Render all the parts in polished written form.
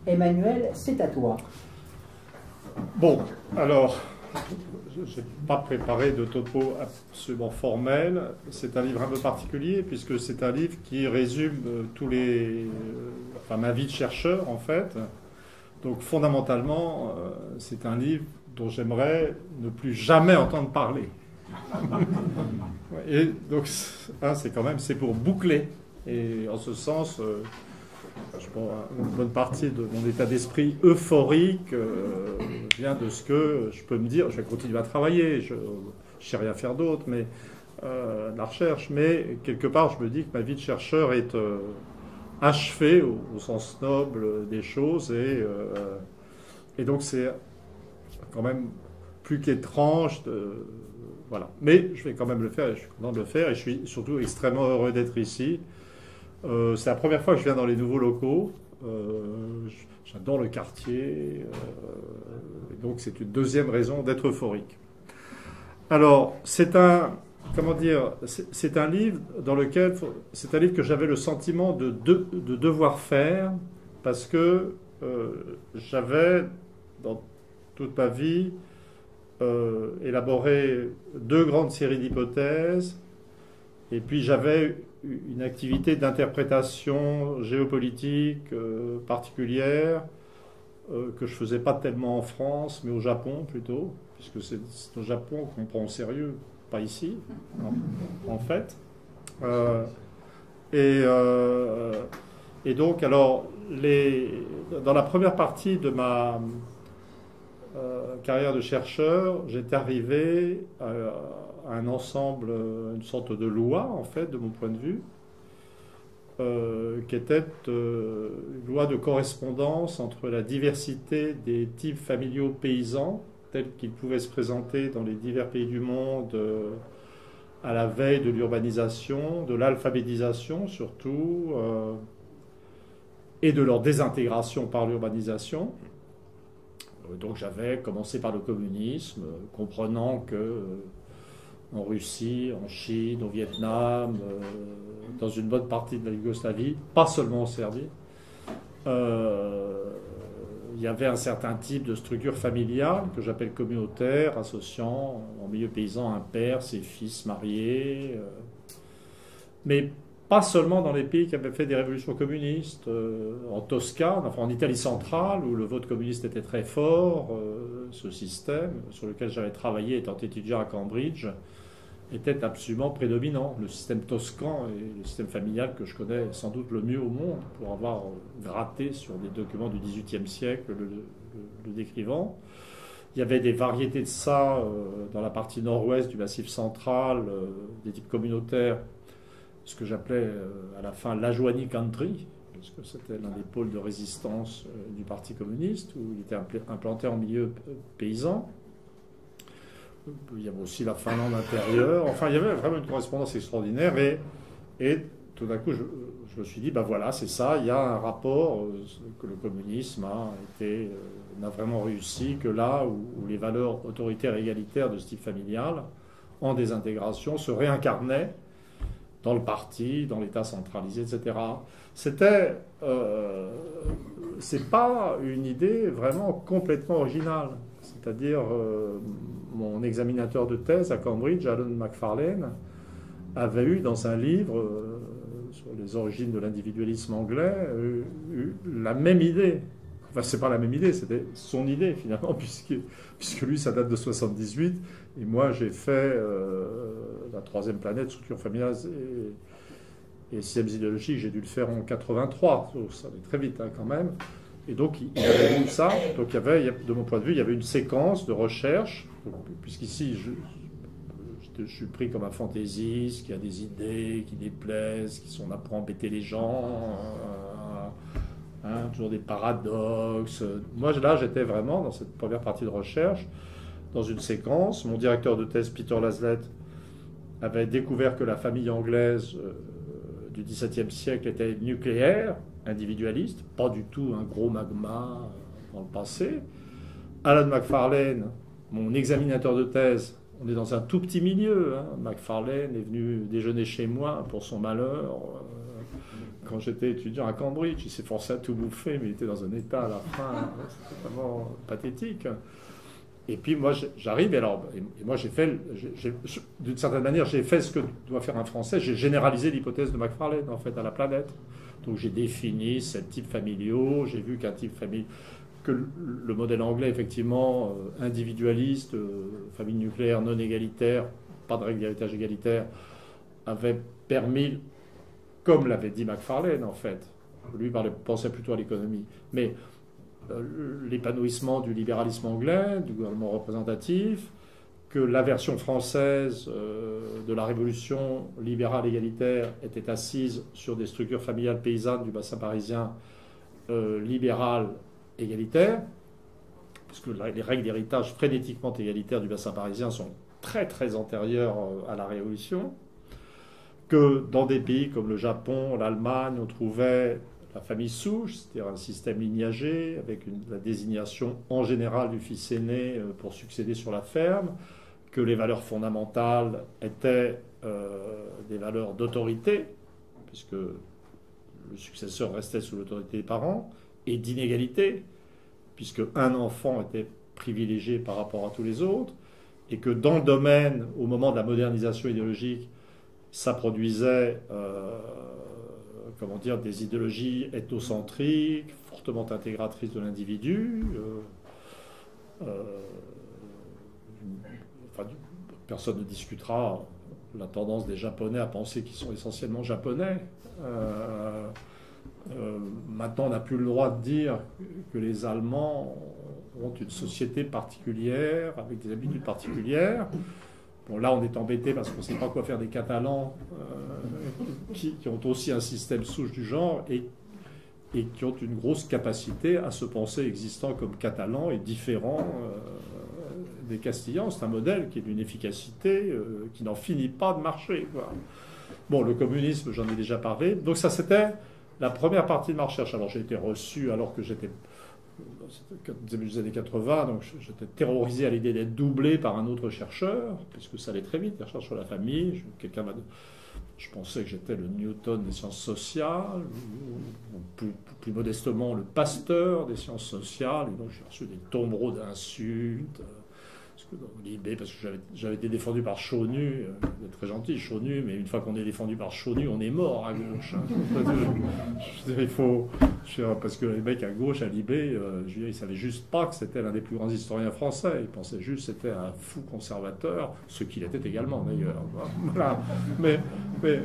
Emmanuel, c'est à toi. Bon, alors, je n'ai pas préparé de topo absolument formel. C'est un livre un peu particulier puisque c'est un livre qui résume enfin, ma vie de chercheur en fait. Donc fondamentalement, c'est un livre dont j'aimerais ne plus jamais entendre parler. Et donc, c'est quand même, c'est pour boucler. Et en ce sens, je pense, une bonne partie de mon état d'esprit euphorique vient de ce que je peux me dire. Je vais continuer à travailler, je ne sais rien faire d'autre, mais de la recherche. Mais quelque part, je me dis que ma vie de chercheur est achevée au sens noble des choses. Et donc, c'est quand même plus qu'étrange de. Voilà. Mais je vais quand même le faire et je suis content de le faire et je suis surtout extrêmement heureux d'être ici. C'est la première fois que je viens dans les nouveaux locaux. J'adore le quartier. Donc c'est une deuxième raison d'être euphorique. Alors, comment dire, c'est un livre dans lequel, c'est un livre que j'avais le sentiment de devoir faire parce que j'avais, dans toute ma vie, élaboré deux grandes séries d'hypothèses. Et puis j'avais une activité d'interprétation géopolitique particulière que je ne faisais pas tellement en France, mais au Japon plutôt, puisque c'est au Japon qu'on prend au sérieux, pas ici, non, en fait. Euh, et, euh, et donc, alors, dans la première partie de ma carrière de chercheur, j'étais arrivé à un ensemble, une sorte de loi, en fait, de mon point de vue, qui était une loi de correspondance entre la diversité des types familiaux paysans, tels qu'ils pouvaient se présenter dans les divers pays du monde à la veille de l'urbanisation, de l'alphabétisation surtout, et de leur désintégration par l'urbanisation. Donc j'avais commencé par le communisme, comprenant que en Russie, en Chine, au Vietnam, dans une bonne partie de la Yougoslavie, pas seulement en Serbie, il y avait un certain type de structure familiale que j'appelle communautaire, associant en milieu paysan un père, ses fils mariés, mais pas seulement dans les pays qui avaient fait des révolutions communistes, en Toscane, enfin en Italie centrale, où le vote communiste était très fort, ce système sur lequel j'avais travaillé étant étudiant à Cambridge était absolument prédominant. Le système toscan est le système familial que je connais sans doute le mieux au monde, pour avoir gratté sur des documents du XVIIIe siècle le décrivant. Il y avait des variétés de ça dans la partie nord-ouest du Massif central, des types communautaires, ce que j'appelais à la fin l'Ajoanie Country, parce que c'était l'un des pôles de résistance du Parti communiste, où il était implanté en milieu paysan. Il y avait aussi la Finlande intérieure. Enfin, il y avait vraiment une correspondance extraordinaire. Et tout d'un coup, je me suis dit, ben voilà, c'est ça. Il y a un rapport que le communisme n'a vraiment réussi que là où les valeurs autoritaires et égalitaires de ce type familial, en désintégration, se réincarnaient dans le parti, dans l'État centralisé, etc. C'est pas une idée vraiment complètement originale. C'est-à-dire, mon examinateur de thèse à Cambridge, Alan Macfarlane, avait eu dans un livre sur les origines de l'individualisme anglais eu la même idée. Enfin, c'est pas la même idée, c'était son idée finalement, puisque lui, ça date de 78, et moi, j'ai fait la troisième planète, structure familiale et systèmes idéologiques, j'ai dû le faire en 83, donc ça allait très vite hein, quand même. Et donc, il avait vu ça. Donc, de mon point de vue, il y avait une séquence de recherche, puisqu'ici, je suis pris comme un fantaisiste, qui a des idées, qui déplaisent, on apprend à embêter les gens, toujours des paradoxes. Moi, là, j'étais vraiment dans cette première partie de recherche, dans une séquence. Mon directeur de thèse, Peter Laslett, avait découvert que la famille anglaise du XVIIe siècle était nucléaire, individualiste, pas du tout un gros magma dans le passé. Alan Macfarlane, mon examinateur de thèse, on est dans un tout petit milieu. Macfarlane est venu déjeuner chez moi pour son malheur. quand j'étais étudiant à Cambridge. Il s'est forcé à tout bouffer, mais il était dans un état à la fin, c'était vraiment pathétique. Et puis moi, j'arrive, et moi j'ai fait, d'une certaine manière, j'ai fait ce que doit faire un Français, j'ai généralisé l'hypothèse de Macfarlane, en fait, à la planète. Donc j'ai défini 7 types familiaux, j'ai vu qu'un type familial, que le modèle anglais, effectivement, individualiste, famille nucléaire non égalitaire, pas de règle d'héritage égalitaire, avait permis, comme l'avait dit Macfarlane, en fait, lui pensait plutôt à l'économie, mais l'épanouissement du libéralisme anglais, du gouvernement représentatif, que la version française de la révolution libérale égalitaire était assise sur des structures familiales paysannes du bassin parisien libérales égalitaires, puisque les règles d'héritage frénétiquement égalitaires du bassin parisien sont très très antérieures à la révolution, que dans des pays comme le Japon, l'Allemagne, on trouvait la famille souche, c'est-à-dire un système lignagé avec la désignation en général du fils aîné pour succéder sur la ferme, que les valeurs fondamentales étaient des valeurs d'autorité, puisque le successeur restait sous l'autorité des parents, et d'inégalité, puisque un enfant était privilégié par rapport à tous les autres, et que dans le domaine, au moment de la modernisation idéologique, ça produisait comment dire, des idéologies ethnocentriques, fortement intégratrices de l'individu. Enfin, personne ne discutera la tendance des Japonais à penser qu'ils sont essentiellement japonais. Maintenant, on n'a plus le droit de dire que les Allemands ont une société particulière, avec des habitudes particulières. Bon, là, on est embêté parce qu'on ne sait pas quoi faire des Catalans qui ont aussi un système souche du genre et qui ont une grosse capacité à se penser existants comme Catalans et différents des Castillans. C'est un modèle qui est d'une efficacité qui n'en finit pas de marcher, quoi. Bon, le communisme, j'en ai déjà parlé. Donc ça, c'était la première partie de ma recherche. Alors j'ai été reçu alors que j'étais début des années 80, donc j'étais terrorisé à l'idée d'être doublé par un autre chercheur, puisque ça allait très vite, la recherche sur la famille. Je pensais que j'étais le Newton des sciences sociales, ou plus modestement le Pasteur des sciences sociales, et donc j'ai reçu des tombereaux d'insultes. Parce que j'avais été défendu par Chaunu, très gentil Chaunu, mais une fois qu'on est défendu par Chaunu, on est mort à gauche. Parce que les mecs à gauche, à Libé, ils ne savaient juste pas que c'était l'un des plus grands historiens français. Ils pensaient juste que c'était un fou conservateur, ce qu'il était également d'ailleurs. Voilà. Mais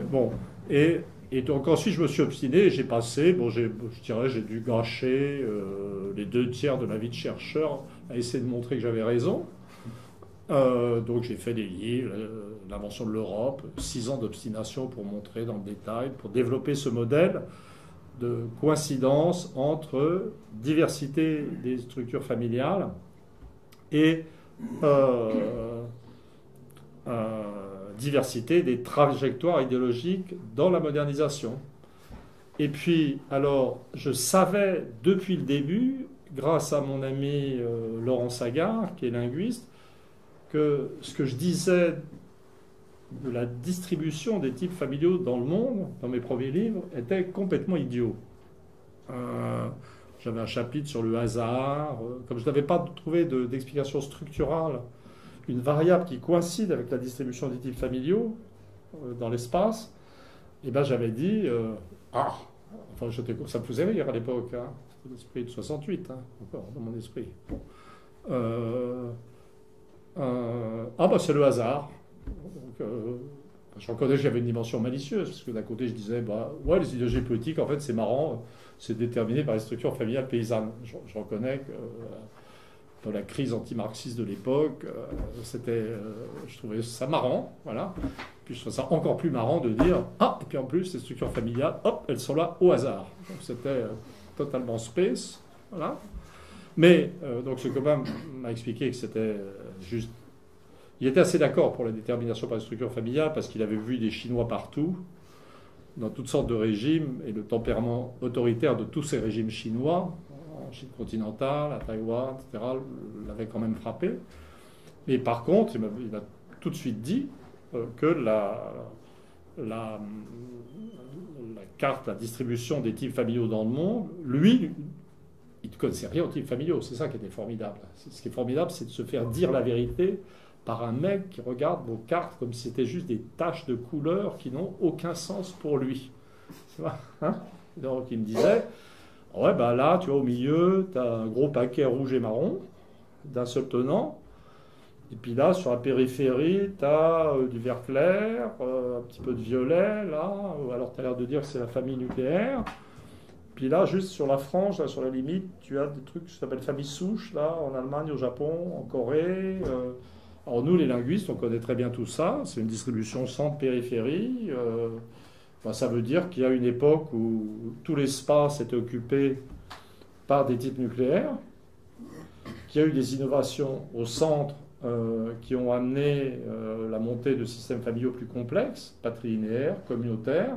bon. Et donc ensuite je me suis obstiné, j'ai passé, je dirais j'ai dû gâcher les 2 tiers de ma vie de chercheur à essayer de montrer que j'avais raison. Donc j'ai fait des livres, l'invention de l'Europe, 6 ans d'obstination pour montrer dans le détail, pour développer ce modèle de coïncidence entre diversité des structures familiales et diversité des trajectoires idéologiques dans la modernisation. Et puis, alors, je savais depuis le début, grâce à mon ami Laurent Sagard, qui est linguiste, que ce que je disais de la distribution des types familiaux dans le monde, dans mes premiers livres, était complètement idiot. J'avais un chapitre sur le hasard. Comme je n'avais pas trouvé d'explication structurale, une variable qui coïncide avec la distribution des types familiaux dans l'espace, et ben j'avais dit enfin ça me faisait rire à l'époque, hein. C'était l'esprit de 68, hein, encore dans mon esprit. Bon. C'est le hasard. Donc, je reconnais que j'avais une dimension malicieuse, parce que d'un côté je disais, les idéologies politiques, en fait c'est marrant, c'est déterminé par les structures familiales paysannes. Je reconnais que dans la crise anti-marxiste de l'époque, je trouvais ça marrant, voilà. Puis je trouvais ça encore plus marrant de dire, et puis en plus ces structures familiales, elles sont là au hasard. Donc c'était totalement space, voilà. Mais, donc ce copain m'a expliqué que c'était juste... Il était assez d'accord pour la détermination par les structures familiales parce qu'il avait vu des Chinois partout, dans toutes sortes de régimes, et le tempérament autoritaire de tous ces régimes chinois, en Chine continentale, à Taïwan, etc., l'avait quand même frappé. Mais par contre, il m'a tout de suite dit que la carte la distribution des types familiaux dans le monde, lui, il ne connaissait rien aux types familiaux. C'est ça qui était formidable. Ce qui est formidable, c'est de se faire dire la vérité par un mec qui regarde vos cartes comme si c'était juste des taches de couleur qui n'ont aucun sens pour lui. Tu vois, hein? Donc il me disait, ouais, ben là, tu vois, au milieu, tu as un gros paquet rouge et marron d'un seul tenant. Et puis là, sur la périphérie, tu as du vert clair, un petit peu de violet, là. Alors tu as l'air de dire que c'est la famille nucléaire. Puis là, juste sur la frange, là, sur la limite, tu as des trucs qui s'appellent famille souche, là, en Allemagne, au Japon, en Corée. Alors nous, les linguistes, on connaît très bien tout ça. C'est une distribution centre-périphérie. Ben, ça veut dire qu'il y a une époque où tout l'espace était occupé par des types nucléaires, qu'il y a eu des innovations au centre qui ont amené la montée de systèmes familiaux plus complexes, patrilinéaires, communautaires.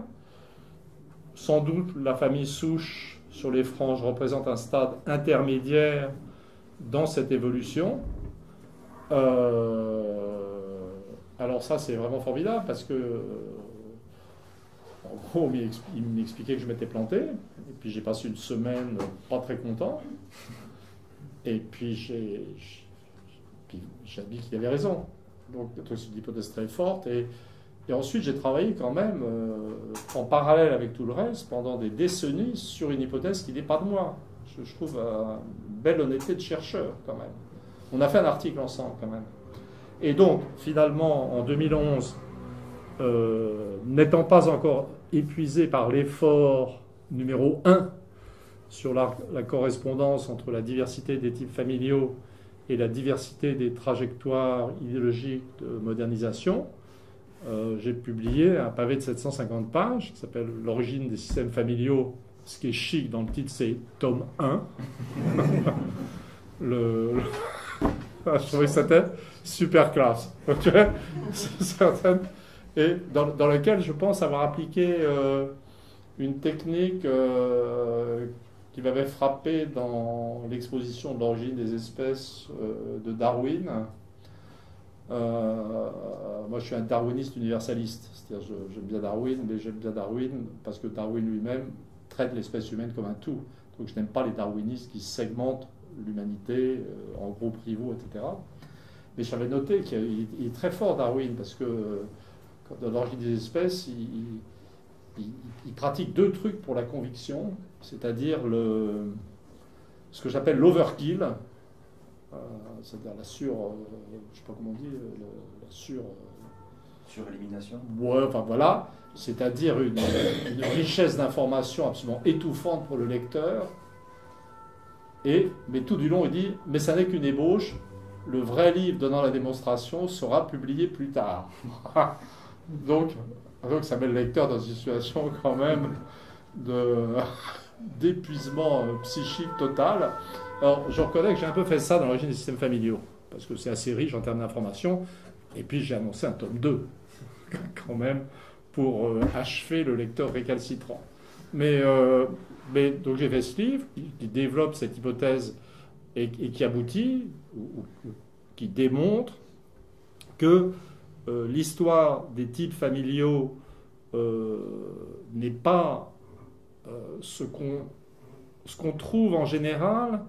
Sans doute, la famille souche sur les franges représente un stade intermédiaire dans cette évolution. Alors ça, c'est vraiment formidable parce que, en gros, il m'expliquait que je m'étais planté. Et puis j'ai passé une semaine pas très content. Et puis j'ai dit qu'il avait raison. Donc c'est une hypothèse très forte. Et ensuite, j'ai travaillé quand même en parallèle avec tout le reste pendant des décennies sur une hypothèse qui n'est pas de moi. Je trouve une belle honnêteté de chercheur quand même. On a fait un article ensemble quand même. Et donc, finalement, en 2011, n'étant pas encore épuisé par l'effort numéro 1 sur la correspondance entre la diversité des types familiaux et la diversité des trajectoires idéologiques de modernisation, j'ai publié un pavé de 750 pages qui s'appelle « L'origine des systèmes familiaux ». Ce qui est chic dans le titre, c'est tome 1. Je trouvais que c'était super classe. Et dans lequel je pense avoir appliqué une technique qui m'avait frappé dans l'exposition de l'origine des espèces de Darwin. Moi, je suis un darwiniste universaliste. C'est-à-dire, j'aime bien Darwin, mais j'aime bien Darwin parce que Darwin lui-même traite l'espèce humaine comme un tout. Donc, je n'aime pas les darwinistes qui segmentent l'humanité en groupes rivaux, etc. Mais j'avais noté qu'il est très fort, Darwin, parce que dans l'origine des espèces, il pratique deux trucs pour la conviction, c'est-à-dire ce que j'appelle l'overkill, c'est-à-dire la je sais pas comment on dit, surélimination. Ouais, enfin voilà, c'est-à-dire une richesse d'informations absolument étouffante pour le lecteur. Mais tout du long, il dit, mais ça n'est qu'une ébauche. Le vrai livre donnant la démonstration sera publié plus tard. donc, ça met le lecteur dans une situation quand même d'épuisement psychique total. Alors, je reconnais que j'ai un peu fait ça dans l'origine des systèmes familiaux, parce que c'est assez riche en termes d'informations. Et puis, j'ai annoncé un tome 2, quand même, pour achever le lecteur récalcitrant. Mais donc j'ai fait ce livre qui développe cette hypothèse et qui aboutit, ou qui démontre que l'histoire des types familiaux n'est pas ce qu'on trouve en général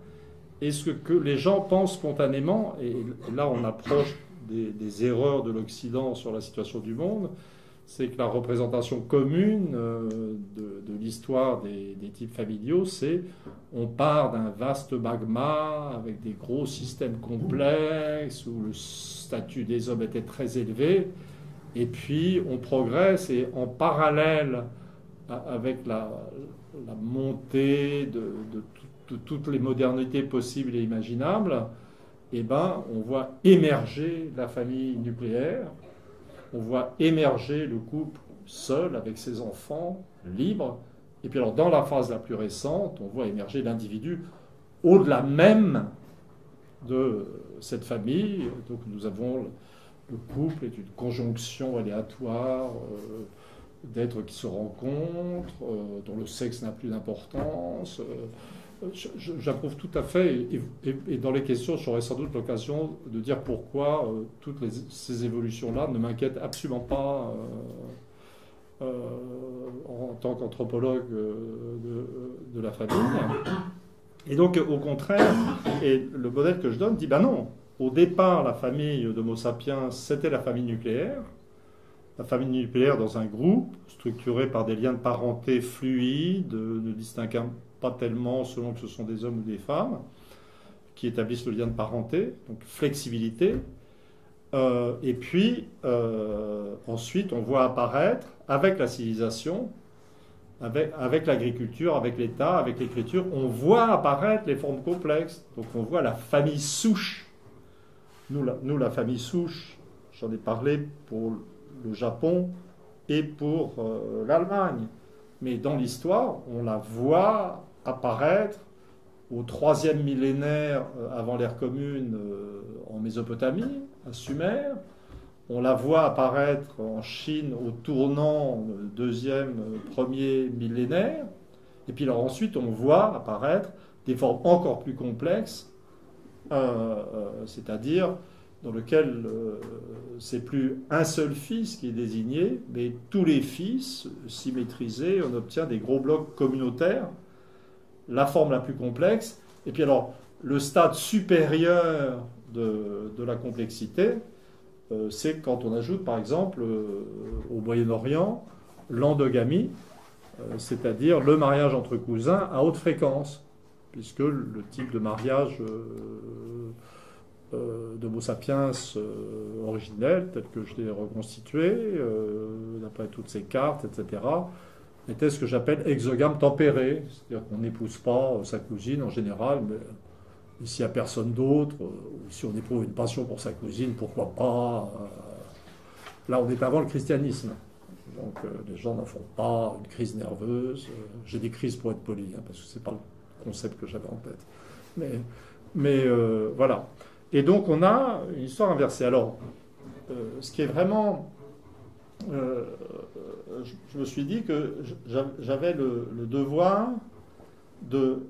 et ce que les gens pensent spontanément. Et là, on approche des erreurs de l'Occident sur la situation du monde. C'est que la représentation commune de l'histoire des types familiaux, c'est on part d'un vaste magma avec des gros systèmes complexes où le statut des hommes était très élevé, et puis on progresse et en parallèle avec la montée de toutes les modernités possibles et imaginables, eh ben, on voit émerger la famille nucléaire. On voit émerger le couple seul avec ses enfants, libre. Et puis alors dans la phase la plus récente, on voit émerger l'individu au-delà même de cette famille. Donc nous avons le couple est une conjonction aléatoire d'êtres qui se rencontrent, dont le sexe n'a plus d'importance. J'approuve tout à fait, et dans les questions, j'aurai sans doute l'occasion de dire pourquoi toutes ces évolutions-là ne m'inquiètent absolument pas en tant qu'anthropologue de la famille. Et donc, au contraire, et le modèle que je donne dit, ben non, au départ, la famille d'Homo sapiens, c'était la famille nucléaire. La famille nucléaire dans un groupe, structuré par des liens de parenté fluides, ne distinguant pas tellement selon que ce sont des hommes ou des femmes, qui établissent le lien de parenté, donc flexibilité. Et puis, ensuite, on voit apparaître, avec la civilisation, avec l'agriculture, avec l'État, avec l'écriture, on voit apparaître les formes complexes. Donc on voit la famille souche. Nous, la famille souche, j'en ai parlé pour le Japon et pour l'Allemagne. Mais dans l'histoire, on la voit apparaître au 3e millénaire avant l'ère commune en Mésopotamie, à Sumer. On la voit apparaître en Chine au tournant 2e, 1er millénaire. Et puis alors ensuite, on voit apparaître des formes encore plus complexes, c'est-à-dire dans lequel c'est plus un seul fils qui est désigné, mais tous les fils symétrisés, on obtient des gros blocs communautaires, la forme la plus complexe. Et puis alors, le stade supérieur de la complexité, c'est quand on ajoute, par exemple, au Moyen-Orient, l'endogamie, c'est-à-dire le mariage entre cousins à haute fréquence, puisque le type de mariage d'Homo sapiens originel, tel que je l'ai reconstitué, d'après toutes ces cartes, etc., était ce que j'appelle exogame tempéré, c'est-à-dire qu'on n'épouse pas sa cousine en général, mais s'il n'y a personne d'autre, ou si on éprouve une passion pour sa cousine, pourquoi pas. Là, on est avant le christianisme. Donc, les gens n'en font pas une crise nerveuse. J'ai des crises pour être poli, parce que ce n'est pas le concept que j'avais en tête. Mais voilà. Et donc, on a une histoire inversée. Alors, ce qui est vraiment... je me suis dit que j'avais le devoir de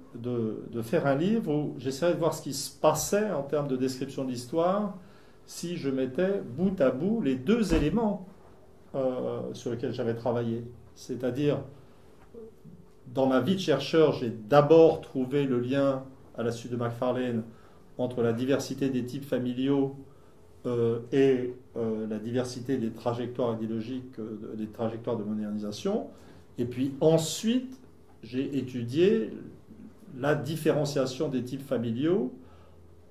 faire un livre où j'essaierais de voir ce qui se passait en termes de description de l'histoire si je mettais bout à bout les deux éléments sur lesquels j'avais travaillé. C'est-à-dire, dans ma vie de chercheur, j'ai d'abord trouvé le lien, à la suite de Macfarlane, entre la diversité des types familiaux et la diversité des trajectoires idéologiques, des trajectoires de modernisation. Et puis ensuite, j'ai étudié la différenciation des types familiaux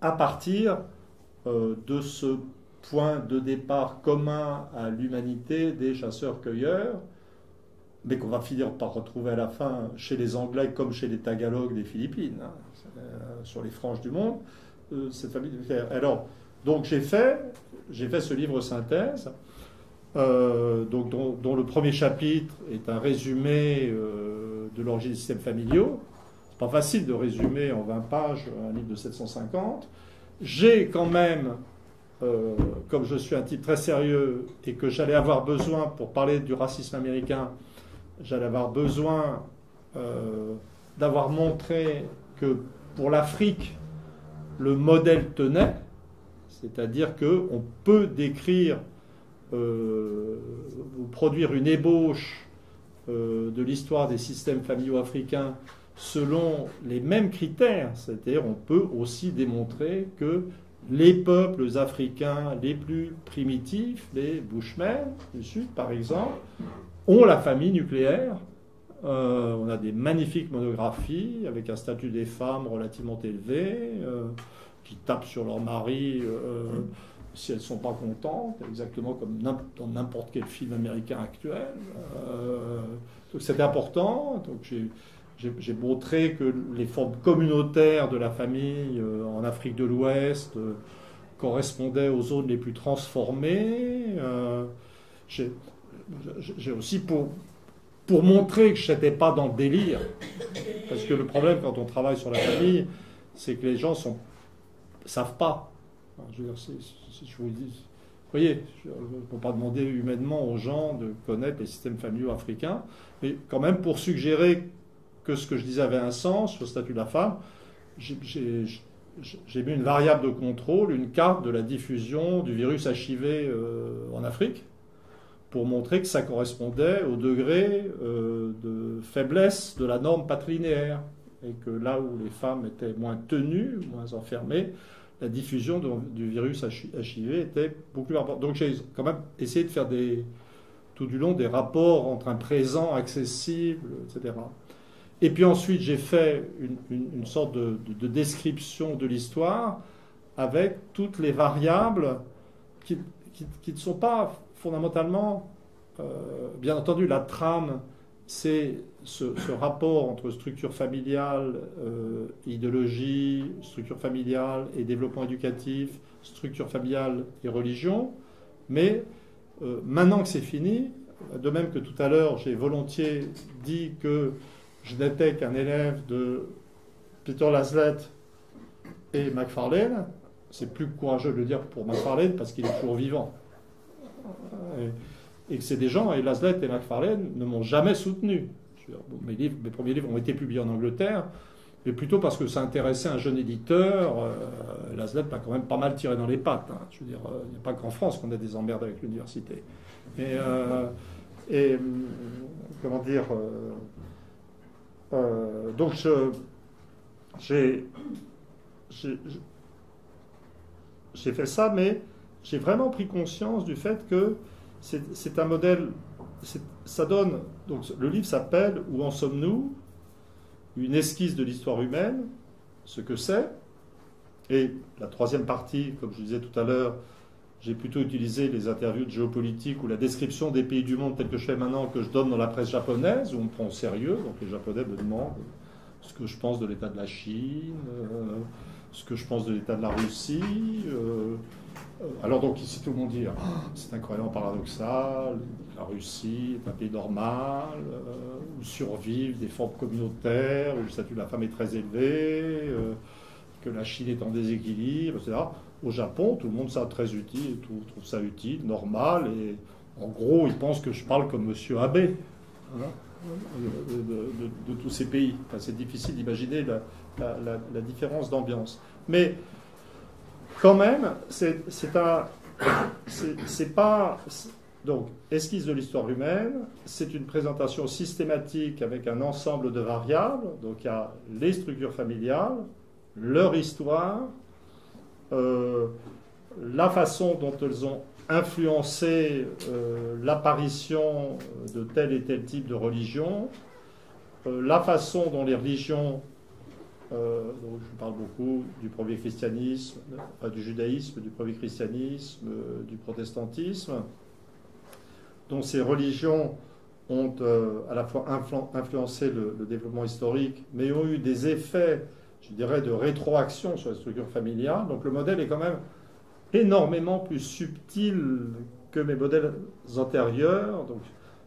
à partir de ce point de départ commun à l'humanité des chasseurs-cueilleurs, mais qu'on va finir par retrouver à la fin chez les Anglais comme chez les Tagalogs des Philippines, sur les franges du monde, cette famille de fer. Alors, donc j'ai fait ce livre synthèse, dont le premier chapitre est un résumé de l'origine des systèmes familiaux. C'est pas facile de résumer en 20 pages un livre de 750. J'ai quand même, comme je suis un type très sérieux et que j'allais avoir besoin, pour parler du racisme américain, j'allais avoir besoin d'avoir montré que pour l'Afrique, le modèle tenait, c'est-à-dire qu'on peut décrire, produire une ébauche de l'histoire des systèmes familiaux africains selon les mêmes critères, c'est-à-dire on peut aussi démontrer que les peuples africains les plus primitifs, les Bushmen du Sud par exemple, ont la famille nucléaire. On a des magnifiques monographies avec un statut des femmes relativement élevé, qui tapent sur leur mari si elles ne sont pas contentes, exactement comme dans n'importe quel film américain actuel. Donc c'était important. Donc j'ai montré que les formes communautaires de la famille en Afrique de l'Ouest correspondaient aux zones les plus transformées. J'ai aussi, pour montrer que je n'étais pas dans le délire, parce que le problème quand on travaille sur la famille, c'est que les gens savent pas. Je veux dire, si je vous dis, vous voyez, je ne peux pas demander humainement aux gens de connaître les systèmes familiaux africains, mais quand même pour suggérer que ce que je disais avait un sens sur le statut de la femme, j'ai mis une variable de contrôle, une carte de la diffusion du virus HIV en Afrique, pour montrer que ça correspondait au degré de faiblesse de la norme patrilinéaire. Et que là où les femmes étaient moins tenues, moins enfermées, la diffusion du virus HIV était beaucoup plus importante. Donc j'ai quand même essayé de faire tout du long des rapports entre un présent accessible, etc. Et puis ensuite j'ai fait une sorte de description de l'histoire avec toutes les variables qui ne sont pas fondamentalement, bien entendu, la trame, c'est ce rapport entre structure familiale, idéologie, structure familiale et développement éducatif, structure familiale et religion. Mais maintenant que c'est fini, de même que tout à l'heure, j'ai volontiers dit que je n'étais qu'un élève de Peter Laslett et Macfarlane. C'est plus courageux de le dire pour Macfarlane parce qu'il est toujours vivant. Et que c'est des gens, et Laslett et Macfarlane ne m'ont jamais soutenu. Mes premiers livres ont été publiés en Angleterre, mais plutôt parce que ça intéressait un jeune éditeur. Laslett m'a quand même pas mal tiré dans les pattes. Hein. Je veux dire, il n'y a pas qu'en France qu'on a des emmerdes avec l'université. Comment dire donc j'ai fait ça, mais j'ai vraiment pris conscience du fait que c'est un modèle. Ça donne. Donc le livre s'appelle Où en sommes-nous? Une esquisse de l'histoire humaine, ce que c'est. Et la troisième partie, comme je disais tout à l'heure, j'ai plutôt utilisé les interviews de géopolitique ou la description des pays du monde tels que je fais maintenant, que je donne dans la presse japonaise, où on me prend au sérieux. Donc les Japonais me demandent ce que je pense de l'état de la Chine, ce que je pense de l'état de la Russie. Alors donc ici tout le monde dit c'est incroyablement paradoxal, la Russie est un pays normal, où survivent des formes communautaires, où le statut de la femme est très élevé, que la Chine est en déséquilibre, etc. Au Japon, tout le monde ça très utile, trouve ça utile, normal, et en gros ils pensent que je parle comme Monsieur Abe, hein, de tous ces pays. Enfin, c'est difficile d'imaginer la différence d'ambiance. Mais quand même, c'est pas. Donc, esquisse de l'histoire humaine, c'est une présentation systématique avec un ensemble de variables. Donc, il y a les structures familiales, leur histoire, la façon dont elles ont influencé l'apparition de tel et tel type de religion, la façon dont les religions. Donc je parle beaucoup du premier christianisme, du judaïsme, du premier christianisme, du protestantisme, dont ces religions ont à la fois influencé le développement historique, mais ont eu des effets, je dirais, de rétroaction sur la structure familiale. Donc le modèle est quand même énormément plus subtil que mes modèles antérieurs. Donc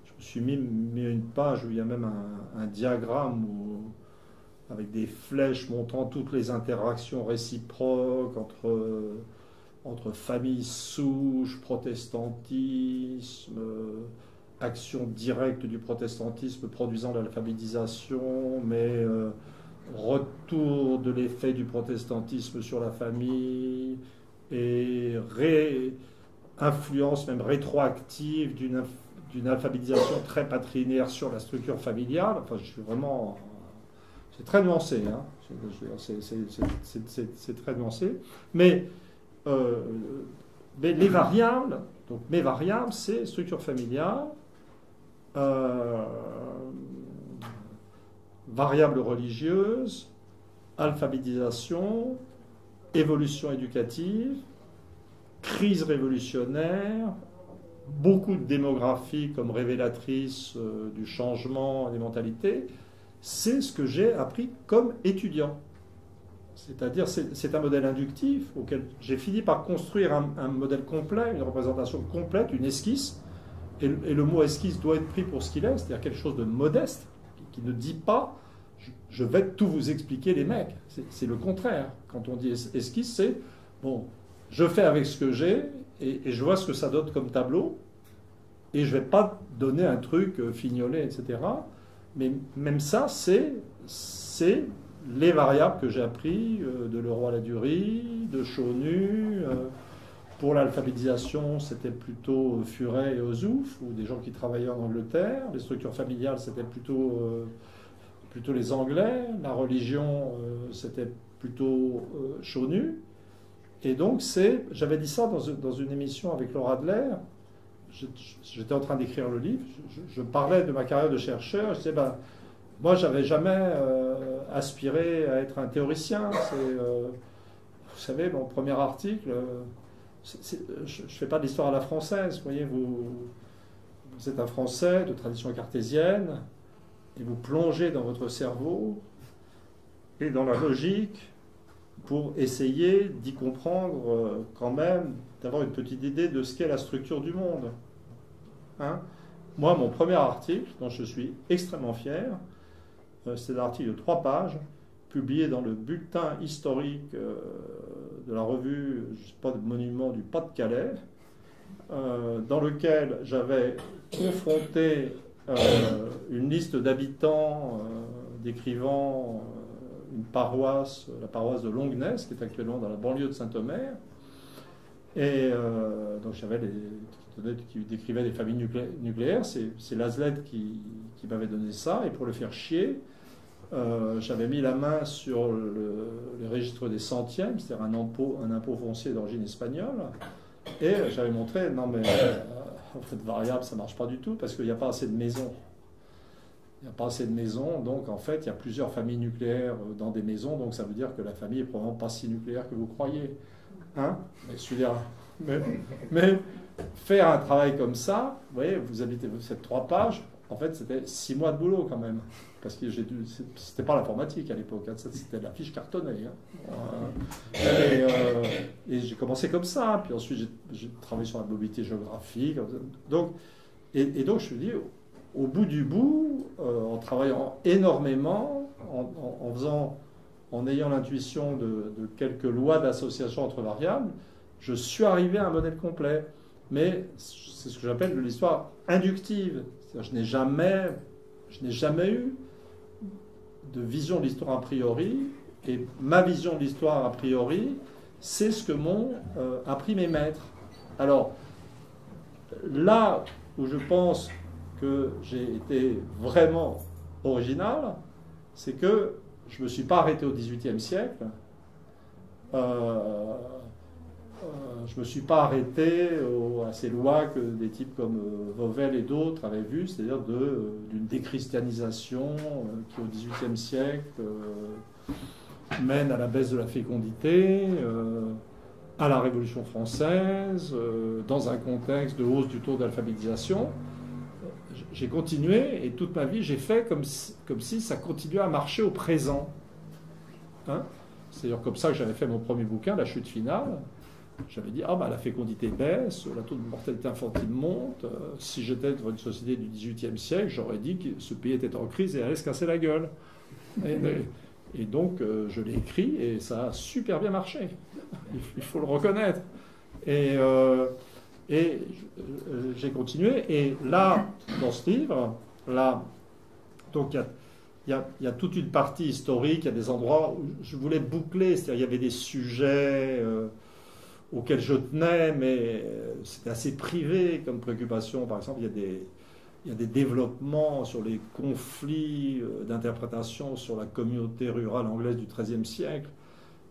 je me suis mis une page où il y a même un diagramme avec des flèches montrant toutes les interactions réciproques entre familles souches, protestantisme, action directe du protestantisme produisant l'alphabétisation, mais retour de l'effet du protestantisme sur la famille et influence même rétroactive d'une alphabétisation très patrilinéaire sur la structure familiale. Enfin, je suis vraiment... C'est très nuancé, hein. C'est très nuancé. Mais les variables, donc mes variables, c'est structure familiale, variables religieuses, alphabétisation, évolution éducative, crise révolutionnaire, beaucoup de démographie comme révélatrice du changement des mentalités. C'est ce que j'ai appris comme étudiant. C'est-à-dire, c'est un modèle inductif auquel j'ai fini par construire un modèle complet, une représentation complète, une esquisse. Et le mot esquisse doit être pris pour ce qu'il est, c'est-à-dire quelque chose de modeste, qui ne dit pas « je vais tout vous expliquer les mecs ». C'est le contraire. Quand on dit esquisse, c'est « bon, je fais avec ce que j'ai et je vois ce que ça donne comme tableau et je ne vais pas donner un truc fignolé, etc. » Mais même ça, c'est les variables que j'ai appris de Leroy-Ladurie, de Chaunu, Pour l'alphabétisation, c'était plutôt Furet et Ozouf, ou des gens qui travaillaient en Angleterre. Les structures familiales, c'était plutôt les Anglais. La religion, c'était plutôt Chaunu. Et donc, j'avais dit ça dans une émission avec Laura Adler. J'étais en train d'écrire le livre. Je parlais de ma carrière de chercheur. Je disais, ben, moi, j'avais jamais aspiré à être un théoricien. Vous savez, mon premier article, je ne fais pas de l'histoire à la française. Vous voyez, vous êtes un Français de tradition cartésienne et vous plongez dans votre cerveau et dans la logique pour essayer d'y comprendre quand même, d'avoir une petite idée de ce qu'est la structure du monde. Hein? Moi, mon premier article, dont je suis extrêmement fier, c'est un article de 3 pages, publié dans le bulletin historique de la revue, je sais pas, de monument du Pas-de-Calais, dans lequel j'avais confronté une liste d'habitants décrivant une paroisse, la paroisse de Longuenesse, qui est actuellement dans la banlieue de Saint-Omer. Et donc j'avais qui décrivait des familles nucléaires. C'est Laslett qui m'avait donné ça. Et pour le faire chier, j'avais mis la main sur les registres des centièmes, c'est-à-dire un impôt foncier d'origine espagnole. Et j'avais montré, non mais en fait variable, ça ne marche pas du tout parce qu'il n'y a pas assez de maisons. Il n'y a pas assez de maisons, donc en fait il y a plusieurs familles nucléaires dans des maisons, donc ça veut dire que la famille est probablement pas si nucléaire que vous croyez. Hein? Mais faire un travail comme ça, vous voyez, vous habitez cette 3 pages, en fait c'était 6 mois de boulot quand même. Parce que c'était pas l'informatique à l'époque, hein, c'était de la fiche cartonnée. Hein. Et j'ai commencé comme ça, puis ensuite j'ai travaillé sur la mobilité géographique. Donc, et donc je me dis, au bout du bout, en travaillant énormément, en ayant l'intuition de quelques lois d'association entre variables, je suis arrivé à un modèle complet. Mais c'est ce que j'appelle de l'histoire inductive. C'est-à-dire, je n'ai jamais eu de vision de l'histoire a priori, et ma vision de l'histoire a priori, c'est ce que m'ont appris mes maîtres. Alors, là où je pense que j'ai été vraiment original, c'est que je ne me suis pas arrêté au XVIIIe siècle. Je ne me suis pas arrêté à ces lois que des types comme Vauvel et d'autres avaient vues, c'est-à-dire d'une déchristianisation qui, au XVIIIe siècle, mène à la baisse de la fécondité, à la Révolution française, dans un contexte de hausse du taux d'alphabétisation. J'ai continué et toute ma vie, j'ai fait comme si ça continuait à marcher au présent. Hein? C'est-à-dire comme ça que j'avais fait mon premier bouquin, La chute finale. J'avais dit, la fécondité baisse, le taux de mortalité infantile monte. Si j'étais dans une société du XVIIIe siècle, j'aurais dit que ce pays était en crise et allait se casser la gueule. Et donc, je l'ai écrit et ça a super bien marché. Il faut le reconnaître. Et j'ai continué. Et là, dans ce livre, donc il y a toute une partie historique, il y a des endroits où je voulais boucler, c'est-à-dire il y avait des sujets auxquels je tenais, mais c'était assez privé comme préoccupation. Par exemple, il y a des développements sur les conflits d'interprétation sur la communauté rurale anglaise du XIIIe siècle,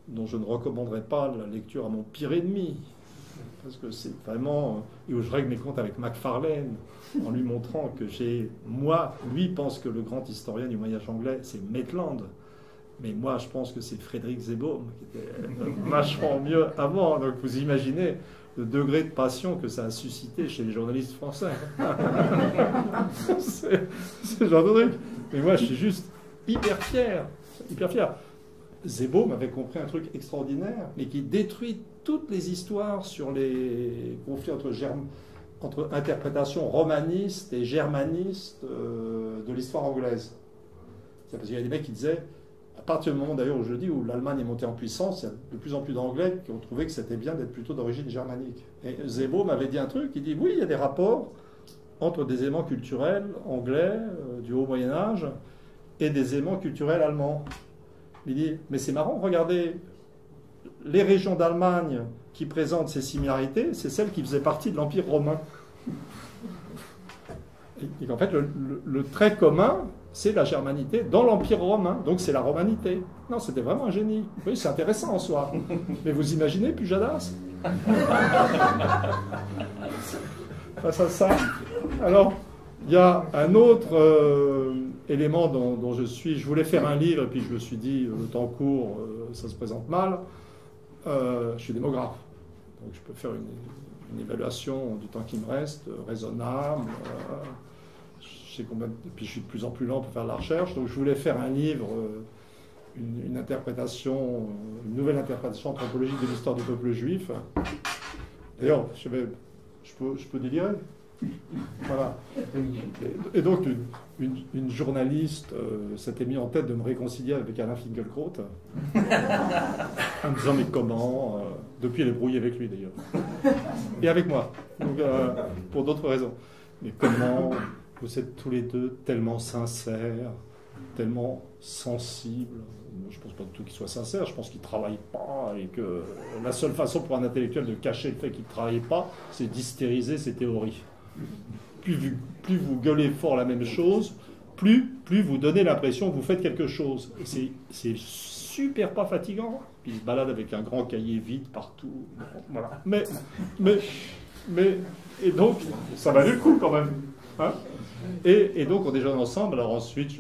dont je ne recommanderais pas la lecture à mon pire ennemi. Parce que c'est vraiment... Et où je règle mes comptes avec Macfarlane, en lui montrant que lui pense que le grand historien du Moyen-Âge anglais, c'est Maitland. Mais moi, je pense que c'est Frédéric Zeboom, qui était vachement mieux avant. Donc vous imaginez le degré de passion que ça a suscité chez les journalistes français. c'est ce genre de truc. Mais moi, je suis juste hyper fier. Hyper fier. Zeboom avait compris un truc extraordinaire, mais qui détruit toutes les histoires sur les conflits entre interprétation romaniste et germaniste de l'histoire anglaise. C'est parce qu'il y a des mecs qui disaient, à partir du moment d'ailleurs où je dis où l'Allemagne est montée en puissance, il y a de plus en plus d'Anglais qui ont trouvé que c'était bien d'être plutôt d'origine germanique. Et Zeboom avait dit un truc, il dit oui, il y a des rapports entre des éléments culturels anglais du haut Moyen-Âge et des éléments culturels allemands. Il dit, mais c'est marrant, regardez, les régions d'Allemagne qui présentent ces similarités, c'est celles qui faisaient partie de l'Empire romain. Et qu'en fait, le trait commun, c'est la germanité dans l'Empire romain. Donc c'est la romanité. Non, c'était vraiment un génie. Oui, c'est intéressant en soi. Mais vous imaginez Pujadas face à ça. Alors, il y a un autre élément dont je suis... Je voulais faire un livre, et puis je me suis dit, le temps court, ça se présente mal. Je suis démographe. Donc je peux faire une évaluation du temps qui me reste, raisonnable. Je sais combien, et puis je suis de plus en plus lent pour faire de la recherche. Donc je voulais faire un livre, une interprétation, une nouvelle interprétation anthropologique de l'histoire du peuple juif. D'ailleurs, je peux délirer. Voilà. Et donc, une journaliste s'était mis en tête de me réconcilier avec Alain Finkielkraut, en me disant, mais comment depuis, elle est brouillée avec lui, d'ailleurs. Et avec moi. Donc, pour d'autres raisons. Mais comment vous êtes tous les deux tellement sincères, tellement sensibles. Je ne pense pas du tout qu'il soit sincère, je pense qu'il ne travaille pas et que la seule façon pour un intellectuel de cacher le fait qu'il ne travaille pas, c'est d'hystériser ses théories. Plus vous gueulez fort la même chose, plus vous donnez l'impression que vous faites quelque chose. C'est super pas fatigant. Puis il se balade avec un grand cahier vide partout. Voilà. Mais et donc, ça valait le coup quand même. Hein, et donc on déjeune ensemble. Alors ensuite,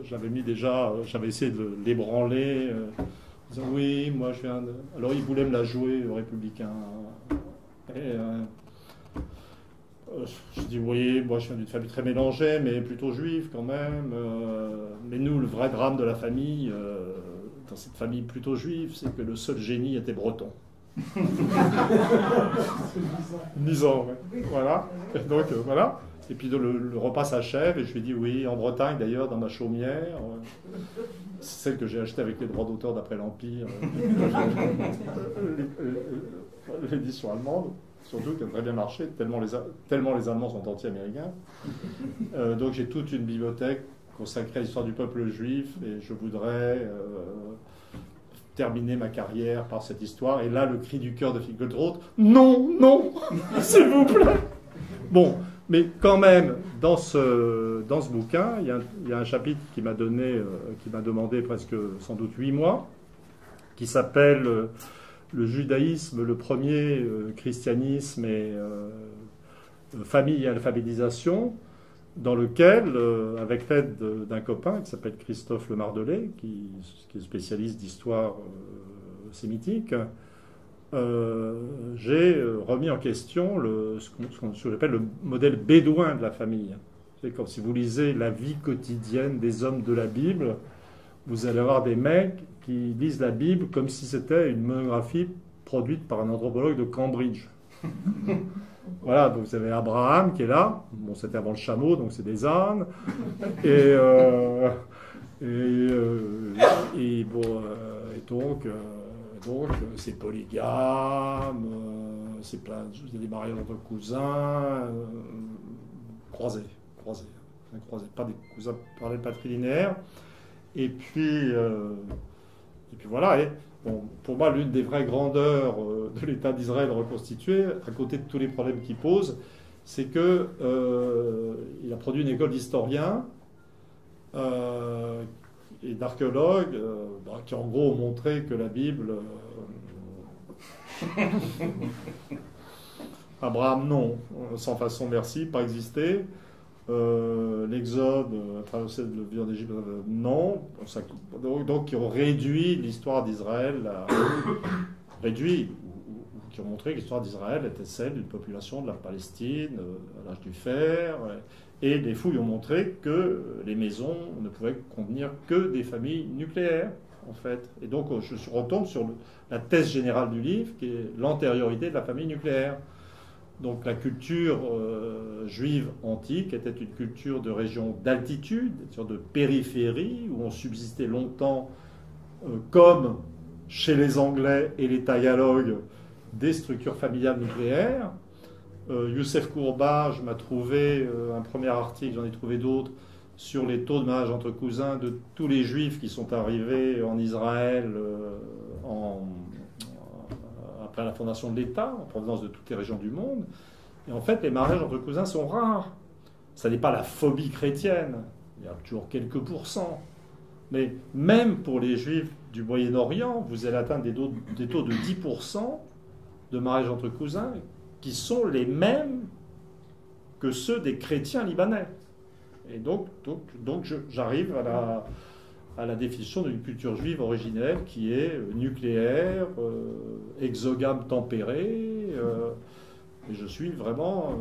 j'avais mis déjà, j'avais essayé de l'ébranler, en disant oui, moi je viens de... Alors il voulait me la jouer républicain. Et je dis oui, moi je viens d'une famille très mélangée, mais plutôt juive quand même. Mais nous, le vrai drame de la famille, dans cette famille plutôt juive, c'est que le seul génie était breton. Misant, ouais. Voilà. Et donc voilà. Et puis le repas s'achève et je lui dis oui, en Bretagne d'ailleurs, dans ma chaumière, c'est celle que j'ai achetée avec les droits d'auteur d'après l'Empire, l'édition allemande, surtout qui a très bien marché, tellement les Allemands sont anti-américains. Donc j'ai toute une bibliothèque consacrée à l'histoire du peuple juif et je voudrais terminer ma carrière par cette histoire. Et là, le cri du cœur de Finkielkraut, non, non, s'il vous plaît. Bon. Mais quand même, dans ce bouquin, il y a un chapitre qui m'a demandé presque sans doute 8 mois, qui s'appelle le judaïsme, le premier christianisme et famille et alphabétisation, dans lequel, avec l'aide d'un copain qui s'appelle Christophe Le Mardelet, qui est spécialiste d'histoire sémitique, j'ai remis en question ce que j'appelle le modèle bédouin de la famille. C'est comme si vous lisez la vie quotidienne des hommes de la Bible, vous allez avoir des mecs qui lisent la Bible comme si c'était une monographie produite par un anthropologue de Cambridge. Voilà, donc vous avez Abraham qui est là, bon c'était avant le chameau, donc c'est des ânes, et donc c'est polygame, c'est plein, il y a des mariages entre cousins, croisés, pas des cousins parallèles patrilinéaires, et puis voilà. Et, bon, pour moi, l'une des vraies grandeurs de l'État d'Israël reconstitué, à côté de tous les problèmes qu'il pose, c'est que il a produit une école d'historiens et d'archéologues qui en gros ont montré que la Bible Abraham non, sans façon merci, pas existé. L'Exode, traverser le vivre d'Égypte, non. Donc qui ont réduit l'histoire d'Israël, qui ont montré que l'histoire d'Israël était celle d'une population de la Palestine à l'âge du fer. Et les fouilles ont montré que les maisons ne pouvaient contenir que des familles nucléaires, en fait. Et donc je retombe sur la thèse générale du livre, qui est l'antériorité de la famille nucléaire. Donc la culture juive antique était une culture de région d'altitude, une sorte de périphérie, où on subsistait longtemps, comme chez les Anglais et les Tagalogs, des structures familiales nucléaires. Youssef Courbage m'a trouvé un premier article, j'en ai trouvé d'autres, sur les taux de mariage entre cousins de tous les juifs qui sont arrivés en Israël après la fondation de l'État, en provenance de toutes les régions du monde. Et en fait, les mariages entre cousins sont rares. Ça n'est pas la phobie chrétienne, il y a toujours quelques pourcents. Mais même pour les juifs du Moyen-Orient, vous allez atteindre des taux de 10% de mariage entre cousins qui sont les mêmes que ceux des chrétiens libanais. Et donc j'arrive à la définition d'une culture juive originelle qui est nucléaire, exogame tempérée. Et je suis vraiment...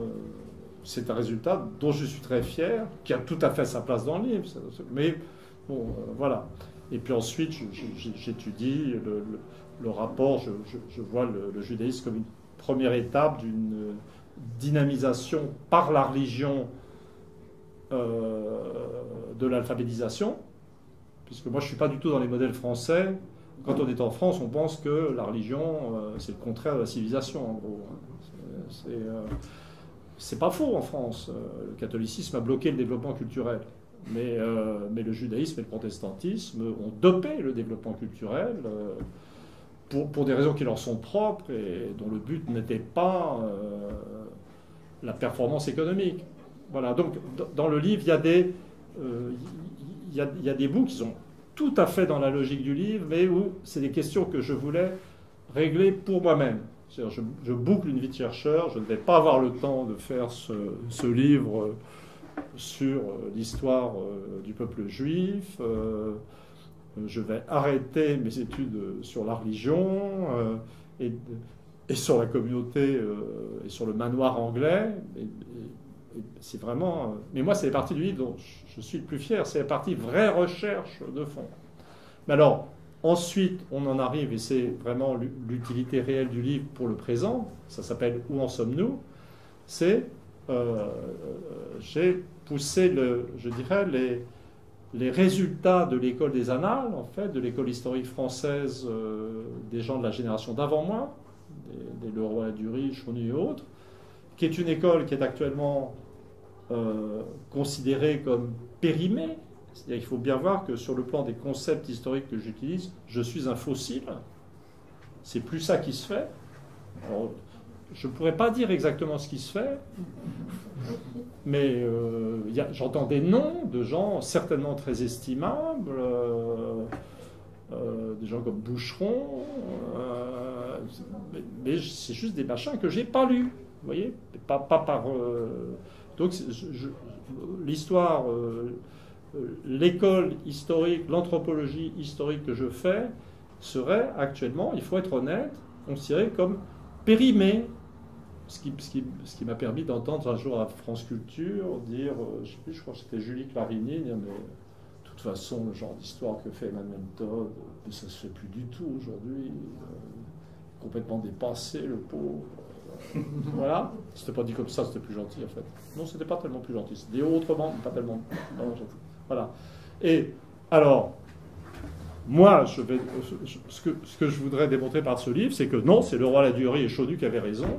c'est un résultat dont je suis très fier, qui a tout à fait sa place dans le livre. Mais bon, voilà. Et puis ensuite, j'étudie le rapport, je vois le judaïsme comme une première étape d'une dynamisation par la religion de l'alphabétisation, puisque moi je ne suis pas du tout dans les modèles français. Quand on est en France, on pense que la religion, c'est le contraire de la civilisation, en gros. C'est pas faux en France. Le catholicisme a bloqué le développement culturel. Mais le judaïsme et le protestantisme ont dopé le développement culturel pour des raisons qui leur sont propres et dont le but n'était pas la performance économique. Voilà. Donc, dans le livre, il y a des bouts qui sont tout à fait dans la logique du livre, mais où c'est des questions que je voulais régler pour moi-même. Je boucle une vie de chercheur, je ne vais pas avoir le temps de faire ce livre sur l'histoire du peuple juif. Je vais arrêter mes études sur la religion et sur la communauté et sur le manoir anglais. Et c'est vraiment... Mais moi, c'est les parties du livre dont je suis le plus fier. C'est la partie vraie recherche de fond. Mais alors, ensuite, on en arrive, et c'est vraiment l'utilité réelle du livre pour le présent. Ça s'appelle « Où en sommes-nous » C'est... j'ai poussé, je dirais, les résultats de l'école des Annales, en fait, de l'école historique française des gens de la génération d'avant moi, des Leroy-Duris, Chauny et autres, qui est une école qui est actuellement considérée comme périmée. C'est-à-dire qu'il faut bien voir que sur le plan des concepts historiques que j'utilise, je suis un fossile. C'est plus ça qui se fait. Alors, je ne pourrais pas dire exactement ce qui se fait, mais j'entends des noms de gens certainement très estimables, des gens comme Boucheron, mais c'est juste des machins que j'ai pas lus, vous voyez, pas par... donc l'histoire, l'école historique, l'anthropologie historique que je fais serait actuellement, il faut être honnête, considérée comme périmée. Ce qui m'a permis d'entendre un jour à France Culture dire, je ne sais plus, je crois que c'était Julie Clarini, dire, mais de toute façon, le genre d'histoire que fait Emmanuel Todd, ça ne se fait plus du tout aujourd'hui, complètement dépassé, le pauvre. Voilà. C'était pas dit comme ça, c'était plus gentil en fait. Non, c'était pas tellement plus gentil, c'était dit autrement, mais pas tellement gentil. Voilà. Et alors, moi, ce que je voudrais démontrer par ce livre, c'est que non, c'est Leroy-Ladurie et Chauny qui avaient raison.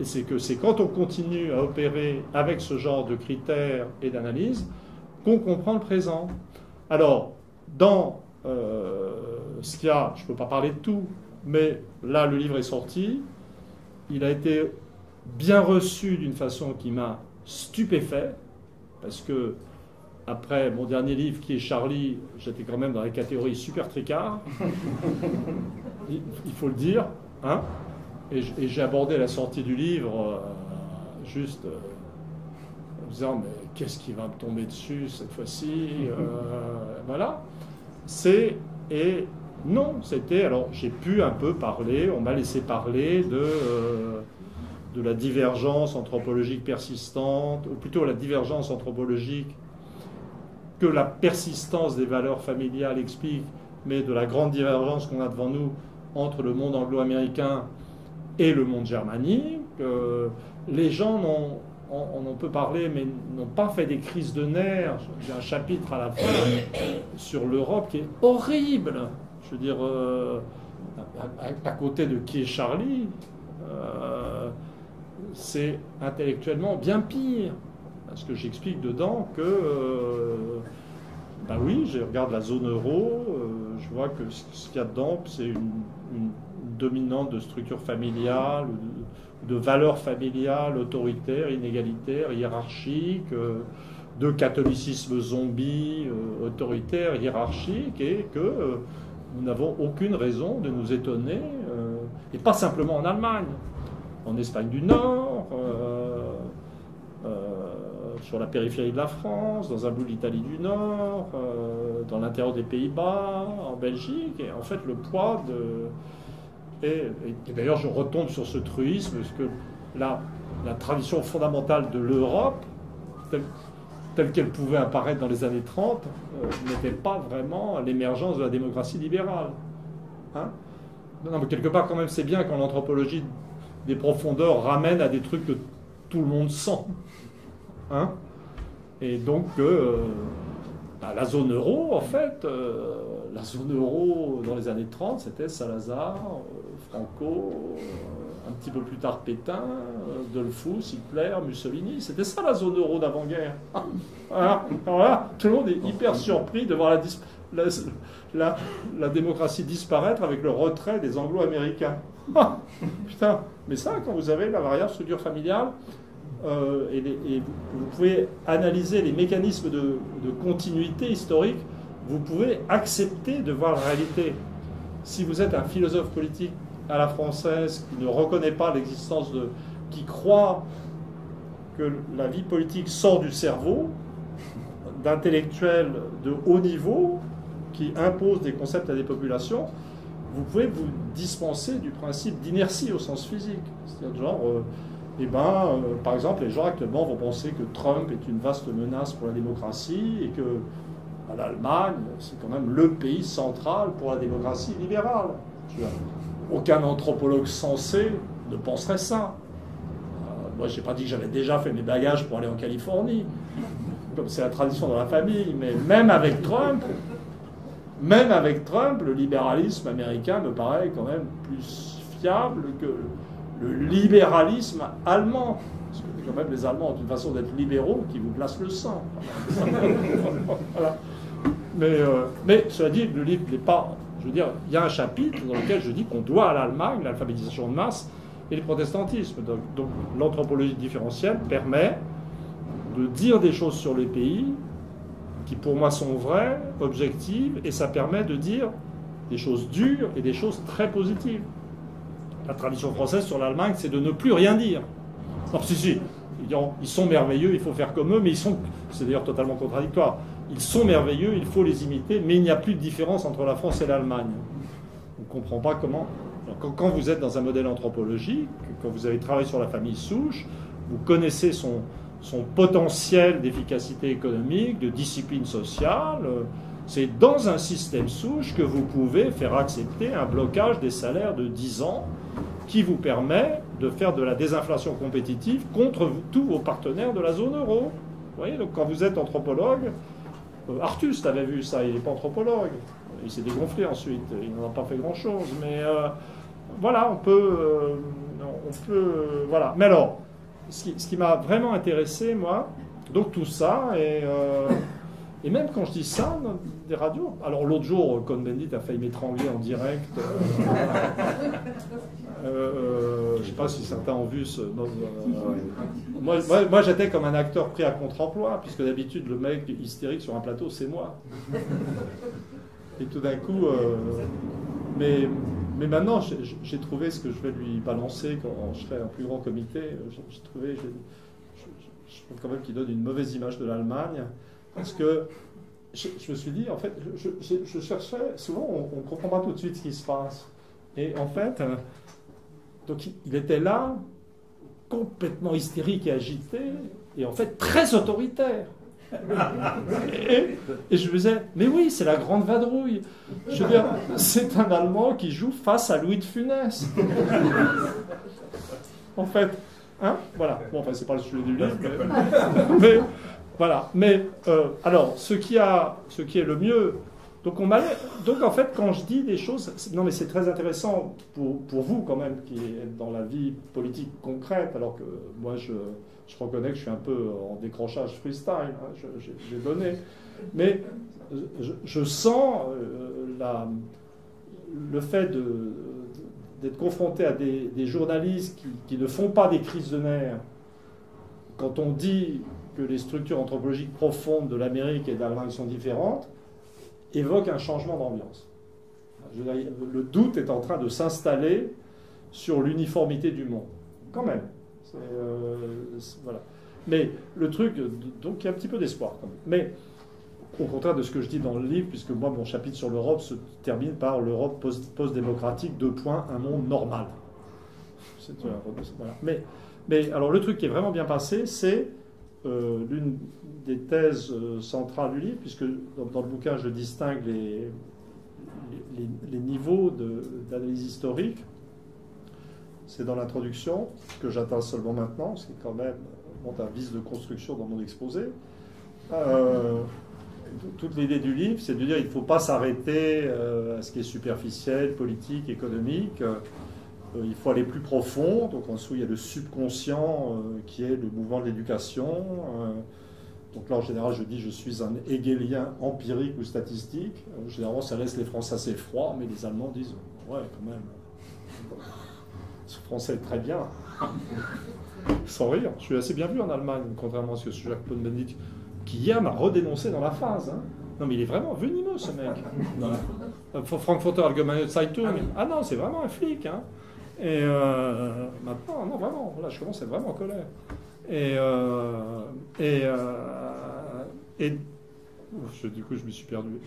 Et c'est que c'est quand on continue à opérer avec ce genre de critères et d'analyses qu'on comprend le présent. Alors, dans ce qu'il y a, je ne peux pas parler de tout, mais là, le livre est sorti. Il a été bien reçu d'une façon qui m'a stupéfait, parce que après mon dernier livre, qui est Charlie, j'étais quand même dans la catégorie super tricard. Il faut le dire, hein. Et j'ai abordé la sortie du livre juste en disant mais qu'est-ce qui va me tomber dessus cette fois-ci voilà. Et non, c'était... Alors j'ai pu un peu parler, on m'a laissé parler de la divergence anthropologique persistante, ou plutôt la divergence anthropologique que la persistance des valeurs familiales explique, mais de la grande divergence qu'on a devant nous entre le monde anglo-américain et le monde germanique. Les gens on en peut parler, mais n'ont pas fait des crises de nerfs. J'ai un chapitre à la fin sur l'Europe qui est horrible. Je veux dire, à côté de qui est Charlie, c'est intellectuellement bien pire. Parce que j'explique dedans que, ben oui, je regarde la zone euro, je vois que ce qu'il y a dedans, c'est une dominante de structure familiale, de valeurs familiales autoritaires, inégalitaires, hiérarchiques, de catholicisme zombie, autoritaire, hiérarchique, et que nous n'avons aucune raison de nous étonner, et pas simplement en Allemagne, en Espagne du Nord, sur la périphérie de la France, dans un bout de l'Italie du Nord, dans l'intérieur des Pays-Bas, en Belgique, et en fait le poids de... Et d'ailleurs je retombe sur ce truisme, parce que la tradition fondamentale de l'Europe, telle qu'elle pouvait apparaître dans les années 30, n'était pas vraiment l'émergence de la démocratie libérale. Hein? Non, mais quelque part quand même c'est bien quand l'anthropologie des profondeurs ramène à des trucs que tout le monde sent. Hein? Et donc la zone euro, en fait, la zone euro dans les années 30, c'était Salazar, Franco, un petit peu plus tard Pétain, Dollfuss, Hitler, Mussolini. C'était ça la zone euro d'avant-guerre. Alors là, tout le monde est hyper surpris de voir la démocratie disparaître avec le retrait des Anglo-Américains. Putain, mais ça, quand vous avez la variable structure familiale, et vous pouvez analyser les mécanismes de continuité historique, vous pouvez accepter de voir la réalité. Si vous êtes un philosophe politique à la française qui ne reconnaît pas l'existence qui croit que la vie politique sort du cerveau, d'intellectuels de haut niveau, qui imposent des concepts à des populations, vous pouvez vous dispenser du principe d'inertie au sens physique. C'est-à-dire genre... par exemple, les gens actuellement vont penser que Trump est une vaste menace pour la démocratie et que l'Allemagne, c'est quand même le pays central pour la démocratie libérale. Aucun anthropologue sensé ne penserait ça. Moi, je n'ai pas dit que j'avais déjà fait mes bagages pour aller en Californie, comme c'est la tradition dans la famille, mais même avec Trump, le libéralisme américain me paraît quand même plus fiable que le libéralisme allemand. Parce que quand même les Allemands ont une façon d'être libéraux qui vous glace le sang. Voilà. Mais cela dit, le livre n'est pas... Je veux dire, il y a un chapitre dans lequel je dis qu'on doit à l'Allemagne l'alphabétisation de masse et le protestantisme. Donc l'anthropologie différentielle permet de dire des choses sur les pays qui pour moi sont vraies, objectives, et ça permet de dire des choses dures et des choses très positives. La tradition française sur l'Allemagne, c'est de ne plus rien dire. Non, si, ils sont merveilleux, il faut faire comme eux, mais c'est d'ailleurs totalement contradictoire. Ils sont merveilleux, il faut les imiter, mais il n'y a plus de différence entre la France et l'Allemagne. On ne comprend pas comment... Quand vous êtes dans un modèle anthropologique, quand vous avez travaillé sur la famille souche, vous connaissez son potentiel d'efficacité économique, de discipline sociale. C'est dans un système souche que vous pouvez faire accepter un blocage des salaires de 10 ans qui vous permet de faire de la désinflation compétitive contre tous vos partenaires de la zone euro. Vous voyez, donc quand vous êtes anthropologue, Artus avait vu ça, il n'est pas anthropologue, il s'est dégonflé ensuite, il n'en a pas fait grand-chose, mais voilà, on peut voilà. Mais alors, ce qui m'a vraiment intéressé, moi, donc tout ça, et même quand je dis ça dans des radios, alors l'autre jour, Cohn-Bendit a failli m'étrangler en direct. Je ne sais pas si certains ont vu ce... Moi, j'étais comme un acteur pris à contre-emploi, puisque d'habitude, le mec hystérique sur un plateau, c'est moi. Et tout d'un coup... Mais maintenant, j'ai trouvé ce que je vais lui balancer quand je serai un plus grand comité. Je trouve quand même qu'il donne une mauvaise image de l'Allemagne. Parce que je me suis dit, en fait, je cherchais... Souvent, on ne comprend pas tout de suite ce qui se passe. Et en fait... Donc il était là, complètement hystérique et agité, et en fait très autoritaire. Et je me disais, mais oui, c'est la grande vadrouille. Je veux dire, c'est un Allemand qui joue face à Louis de Funès. En fait, hein, voilà. Bon, enfin, c'est pas le sujet du livre, mais voilà. Mais alors, ce qui est le mieux. Donc en fait, quand je dis des choses, non mais c'est très intéressant pour vous quand même, qui êtes dans la vie politique concrète, alors que moi je reconnais que je suis un peu en décrochage freestyle, hein, j'ai donné, mais je sens le fait d'être confronté à des journalistes qui ne font pas des crises de nerfs, quand on dit que les structures anthropologiques profondes de l'Amérique et de l'Allemagne sont différentes, évoque un changement d'ambiance. Le doute est en train de s'installer sur l'uniformité du monde. Quand même. Voilà. Mais le truc, donc il y a un petit peu d'espoir quand même. Mais au contraire de ce que je dis dans le livre, puisque moi mon chapitre sur l'Europe se termine par l'Europe post-démocratique, un monde normal. Voilà. Mais alors le truc qui est vraiment bien passé, c'est l'une des thèses centrales du livre, puisque dans le bouquin je distingue les niveaux d'analyse historique. C'est dans l'introduction que j'atteins seulement maintenant, ce qui est quand même un vice de construction dans mon exposé. Toute l'idée du livre, c'est de dire qu'il ne faut pas s'arrêter à ce qui est superficiel, politique, économique. Il faut aller plus profond. Donc en dessous, il y a le subconscient qui est le mouvement de l'éducation. Donc là, en général, je dis je suis un hegelien empirique ou statistique. Généralement, ça laisse les Français assez froids, mais les Allemands disent ouais, quand même. Ce français est très bien. Sans rire. Je suis assez bien vu en Allemagne, contrairement à ce que Jacques Cohn-Bendit, qui hier m'a redénoncé dans la phase. Hein. Non, mais il est vraiment venimeux, ce mec. Frankfurter Allgemeine Zeitung. Ah non, c'est vraiment un flic. Hein. Et maintenant, non, vraiment. Là, je commence à être vraiment en colère. Du coup, je me suis perdu.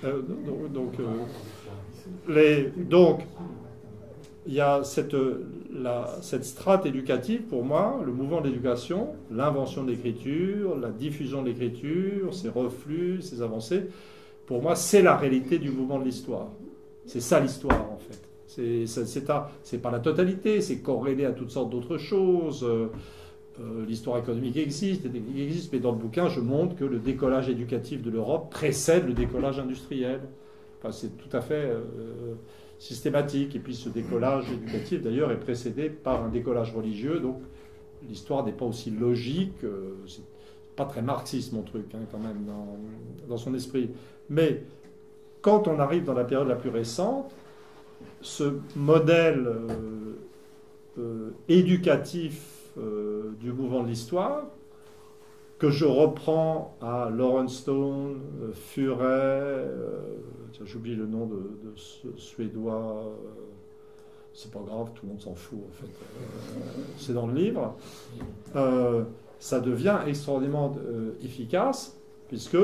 Donc, il y a cette strate éducative, pour moi, le mouvement de l'éducation, l'invention de l'écriture, la diffusion de l'écriture, ses reflux, ses avancées, pour moi, c'est la réalité du mouvement de l'histoire. C'est ça l'histoire, en fait. C'est pas la totalité, c'est corrélé à toutes sortes d'autres choses. L'histoire économique existe, les techniques existent, mais dans le bouquin, je montre que le décollage éducatif de l'Europe précède le décollage industriel. Enfin, c'est tout à fait systématique. Et puis ce décollage éducatif, d'ailleurs, est précédé par un décollage religieux. Donc l'histoire n'est pas aussi logique. C'est pas très marxiste, mon truc, hein, quand même, dans son esprit. Mais quand on arrive dans la période la plus récente, ce modèle éducatif du mouvement de l'histoire, que je reprends à Lawrence Stone, Furet, j'oublie le nom de ce Suédois, c'est pas grave, tout le monde s'en fout en fait, c'est dans le livre, ça devient extraordinairement efficace, puisque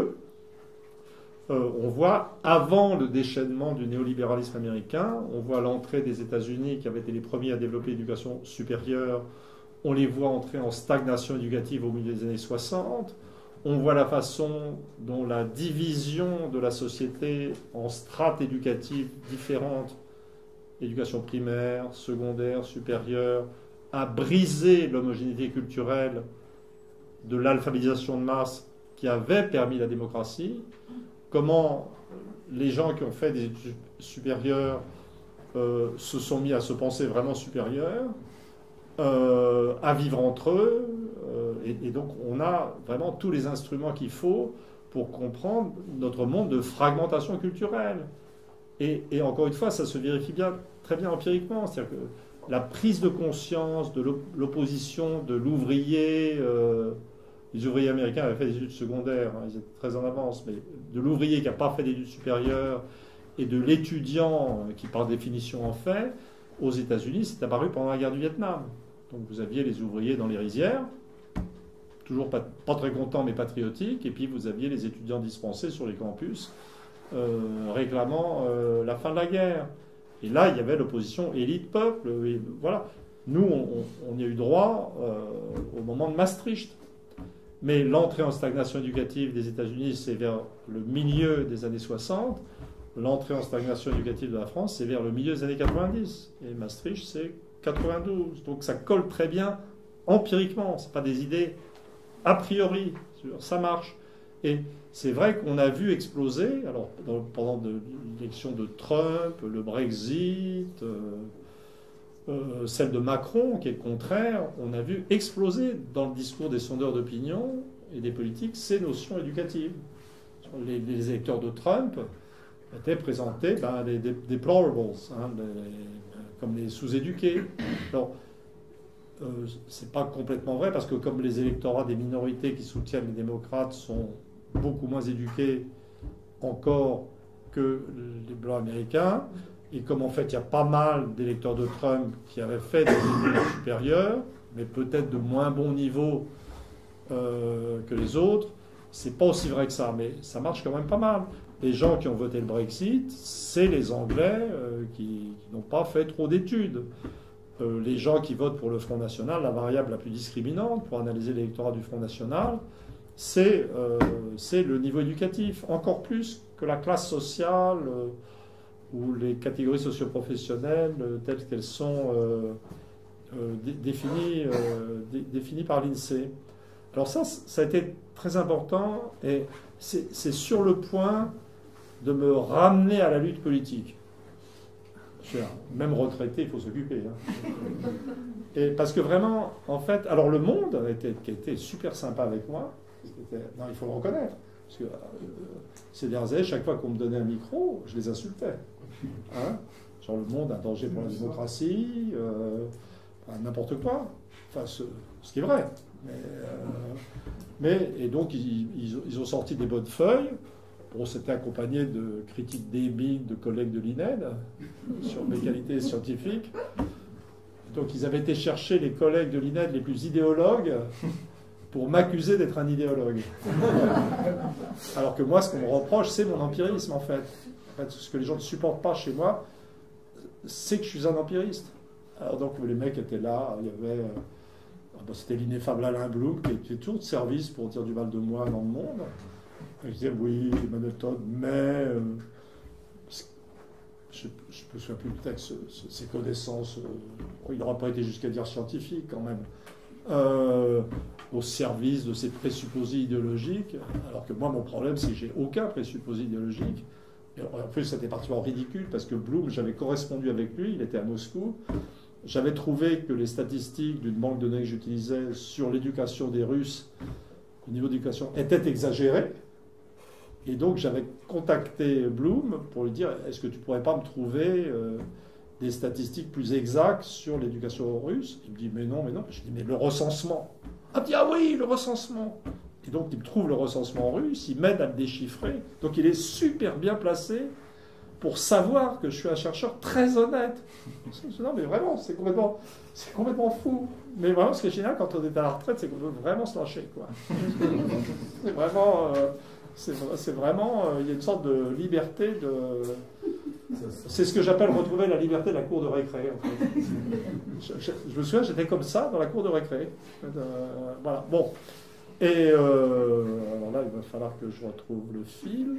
on voit, avant le déchaînement du néolibéralisme américain, on voit l'entrée des États-Unis qui avaient été les premiers à développer l'éducation supérieure. On les voit entrer en stagnation éducative au milieu des années 60. On voit la façon dont la division de la société en strates éducatives différentes, éducation primaire, secondaire, supérieure, a brisé l'homogénéité culturelle de l'alphabétisation de masse qui avait permis la démocratie. Comment les gens qui ont fait des études supérieures se sont mis à se penser vraiment supérieurs, à vivre entre eux, et donc on a vraiment tous les instruments qu'il faut pour comprendre notre monde de fragmentation culturelle. Et encore une fois, ça se vérifie très bien empiriquement, c'est-à-dire que la prise de conscience de l'opposition de l'ouvrier, les ouvriers américains avaient fait des études secondaires, hein, ils étaient très en avance, mais de l'ouvrier qui n'a pas fait d'études supérieures et de l'étudiant qui par définition en fait, aux États-Unis, c'est apparu pendant la guerre du Vietnam. Donc vous aviez les ouvriers dans les rizières, toujours pas très contents mais patriotiques, et puis vous aviez les étudiants dispensés sur les campus réclamant la fin de la guerre. Et là, il y avait l'opposition élite-peuple. Voilà. Nous, on y a eu droit au moment de Maastricht. Mais l'entrée en stagnation éducative des États-Unis, c'est vers le milieu des années 60. L'entrée en stagnation éducative de la France, c'est vers le milieu des années 90. Et Maastricht, c'est 92. Donc ça colle très bien empiriquement. Ce n'est pas des idées a priori. Ça marche. Et c'est vrai qu'on a vu exploser, alors pendant l'élection de Trump, le Brexit, celle de Macron, qui est le contraire, on a vu exploser dans le discours des sondeurs d'opinion et des politiques ces notions éducatives. Les électeurs de Trump étaient présentés des deplorables, hein, comme les sous-éduqués. Alors, c'est pas complètement vrai, parce que comme les électorats des minorités qui soutiennent les démocrates sont beaucoup moins éduqués encore que les blancs américains, et comme en fait il y a pas mal d'électeurs de Trump qui avaient fait des études supérieures, mais peut-être de moins bon niveau que les autres, c'est pas aussi vrai que ça, mais ça marche quand même pas mal. Les gens qui ont voté le Brexit, c'est les Anglais qui n'ont pas fait trop d'études. Les gens qui votent pour le Front National, la variable la plus discriminante pour analyser l'électorat du Front National, c'est le niveau éducatif, encore plus que la classe sociale ou les catégories socioprofessionnelles telles qu'elles sont définies par l'INSEE. Alors ça a été très important, et c'est sur le point de me ramener à la lutte politique. Même retraité, il faut s'occuper. Et parce que vraiment, en fait, alors le Monde qui a été super sympa avec moi, non, il faut le reconnaître, parce que ces dernières années, chaque fois qu'on me donnait un micro, je les insultais. Genre le Monde, un danger pour la démocratie, n'importe quoi. Enfin, ce qui est vrai. Et donc, ils ont sorti des bonnes feuilles. Bon, c'était accompagné de critiques débiles de collègues de l'INED sur mes qualités scientifiques. Donc, ils avaient été chercher les collègues de l'INED les plus idéologues pour m'accuser d'être un idéologue. Alors que moi, ce qu'on me reproche, c'est mon empirisme, en fait. En fait, ce que les gens ne supportent pas chez moi, c'est que je suis un empiriste. Alors donc, les mecs étaient là, il y avait... c'était l'ineffable Alain Blum qui était toujours de service pour dire du mal de moi dans le monde. Je disais oui, Emmanuel Todd, mais je me souviens plus peut-être ses connaissances. Il n'aura pas été jusqu'à dire scientifique quand même, au service de ses présupposés idéologiques. Alors que moi, mon problème, c'est que j'ai aucun présupposé idéologique. Et en plus, c'était particulièrement ridicule parce que Blum, j'avais correspondu avec lui, il était à Moscou. J'avais trouvé que les statistiques d'une banque de données que j'utilisais sur l'éducation des Russes, au niveau d'éducation, étaient exagérées. Et donc j'avais contacté Blum pour lui dire, est-ce que tu ne pourrais pas me trouver des statistiques plus exactes sur l'éducation russe? Il me dit, mais non. Je dis, mais le recensement. Ah, oui, le recensement. Et donc il me trouve le recensement russe, il m'aide à le déchiffrer. Donc il est super bien placé pour savoir que je suis un chercheur très honnête. Non, mais vraiment, c'est complètement fou. Mais vraiment, ce qui est génial quand on est à la retraite, c'est qu'on veut vraiment se lâcher, quoi. C'est vraiment... c'est vraiment... il y a une sorte de liberté de... C'est ce que j'appelle retrouver la liberté de la cour de récré, en fait. Je me souviens, j'étais comme ça dans la cour de récré. Voilà, bon. Et alors là, il va falloir que je retrouve le fil,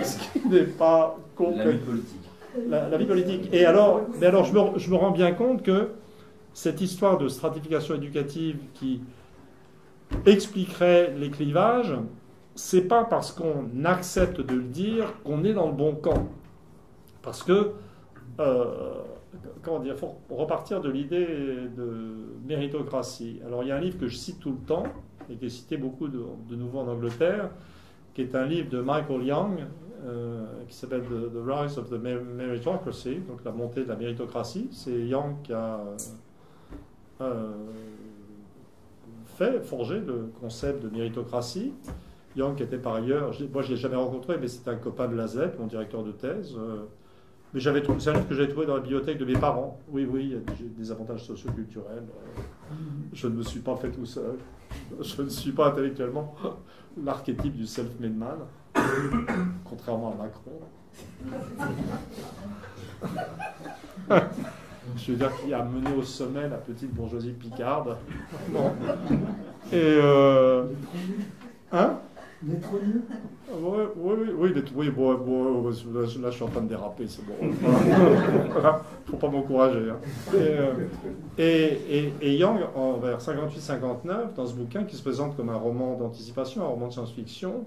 ce qui n'est pas concret. La vie politique. La vie politique. Et alors, je me rends bien compte que cette histoire de stratification éducative qui expliquerait les clivages, c'est pas parce qu'on accepte de le dire qu'on est dans le bon camp. Parce que, comment dire, il faut repartir de l'idée de méritocratie. Alors, il y a un livre que je cite tout le temps, et qui est cité beaucoup de nouveau en Angleterre, qui est un livre de Michael Young, qui s'appelle The Rise of the Meritocracy, donc la montée de la méritocratie. C'est Young qui a forgé le concept de méritocratie. Young qui était par ailleurs, moi je ne l'ai jamais rencontré, mais c'était un copain de l'AZEP, mon directeur de thèse. Mais c'est un livre que j'avais trouvé dans la bibliothèque de mes parents. Oui, il y a des avantages socioculturels. Je ne me suis pas fait tout seul. Je ne suis pas intellectuellement l'archétype du self-made man, contrairement à Macron. Je veux dire qu'il a mené au sommet la petite bourgeoisie picarde. Bon. Et hein? Oui, bon, là je suis en train de déraper, c'est bon. Faut pas m'encourager. Hein. Et Young, vers 58-59, dans ce bouquin qui se présente comme un roman d'anticipation, un roman de science-fiction,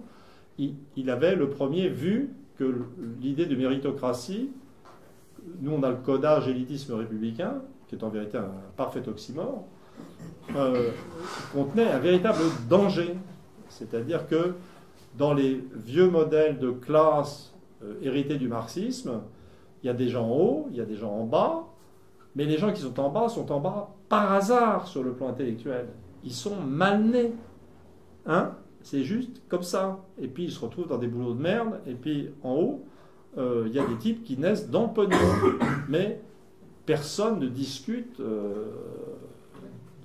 il avait le premier vu que l'idée de méritocratie, nous on a le codage élitisme républicain, qui est en vérité un parfait oxymore, contenait un véritable danger. C'est-à-dire que dans les vieux modèles de classe hérités du marxisme, il y a des gens en haut, il y a des gens en bas, Mais les gens qui sont en bas par hasard sur le plan intellectuel. Ils sont mal nés. Hein? C'est juste comme ça. Et puis ils se retrouvent dans des boulots de merde. Et puis en haut, il y a des types qui naissent dans le pognon. Mais personne ne discute de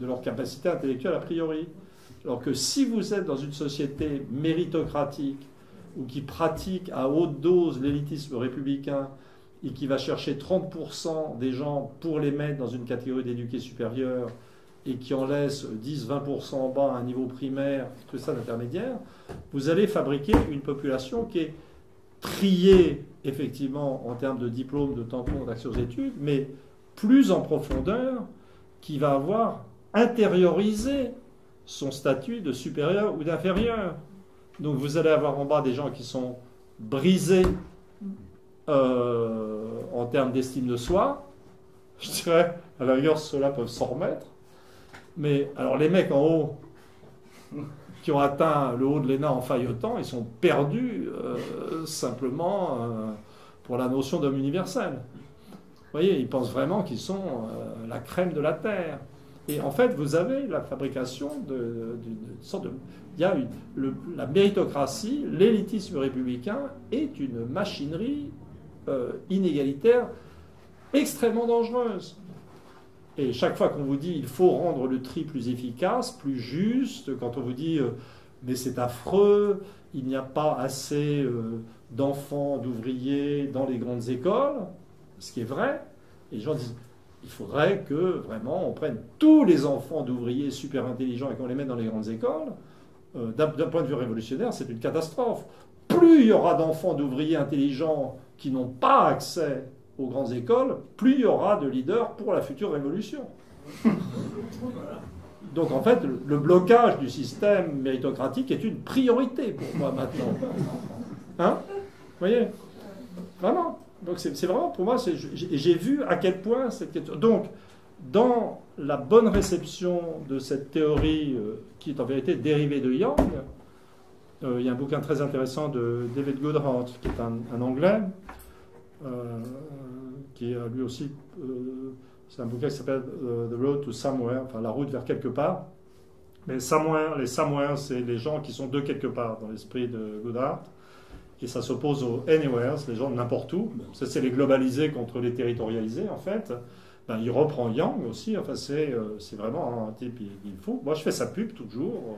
leur capacité intellectuelle a priori. Alors que si vous êtes dans une société méritocratique ou qui pratique à haute dose l'élitisme républicain et qui va chercher 30% des gens pour les mettre dans une catégorie d'éduqués supérieurs et qui en laisse 10-20% en bas à un niveau primaire, tout ça d'intermédiaire, vous allez fabriquer une population qui est triée effectivement en termes de diplôme, de tampons, d'accès aux études, mais plus en profondeur, qui va avoir intériorisé son statut de supérieur ou d'inférieur. Donc vous allez avoir en bas des gens qui sont brisés en termes d'estime de soi. Je dirais, à la rigueur, ceux-là peuvent s'en remettre. Mais alors les mecs en haut, qui ont atteint le haut de l'ENA en faillotant, ils sont perdus simplement pour la notion d'homme universel. Vous voyez, ils pensent vraiment qu'ils sont la crème de la Terre. Et en fait, vous avez la fabrication d'une sorte de... Il y a la méritocratie, l'élitisme républicain est une machinerie inégalitaire extrêmement dangereuse. Et chaque fois qu'on vous dit il faut rendre le tri plus efficace, plus juste, quand on vous dit mais c'est affreux, il n'y a pas assez d'enfants, d'ouvriers dans les grandes écoles, ce qui est vrai, et les gens disent il faudrait que vraiment on prenne tous les enfants d'ouvriers super intelligents et qu'on les mette dans les grandes écoles. D'un point de vue révolutionnaire, c'est une catastrophe. Plus il y aura d'enfants d'ouvriers intelligents qui n'ont pas accès aux grandes écoles, plus il y aura de leaders pour la future révolution. Donc en fait, le blocage du système méritocratique est une priorité pour moi maintenant. Hein? Vous voyez? Vraiment. Donc c'est vraiment, pour moi, j'ai vu à quel point cette question... Donc, dans la bonne réception de cette théorie qui est en vérité dérivée de Young, il y a un bouquin très intéressant de David Goodhart, qui est un Anglais, qui a lui aussi... c'est un bouquin qui s'appelle The Road to Somewhere, enfin la route vers quelque part. Mais somewhere, les somewhere, c'est les gens qui sont de quelque part, dans l'esprit de Goodhart. Et ça s'oppose aux anywhere, les gens de n'importe où. Ça, c'est les globalisés contre les territorialisés, en fait. Ben, il reprend Yang aussi. Enfin, c'est vraiment un type, il faut. Moi, je fais sa pub toujours.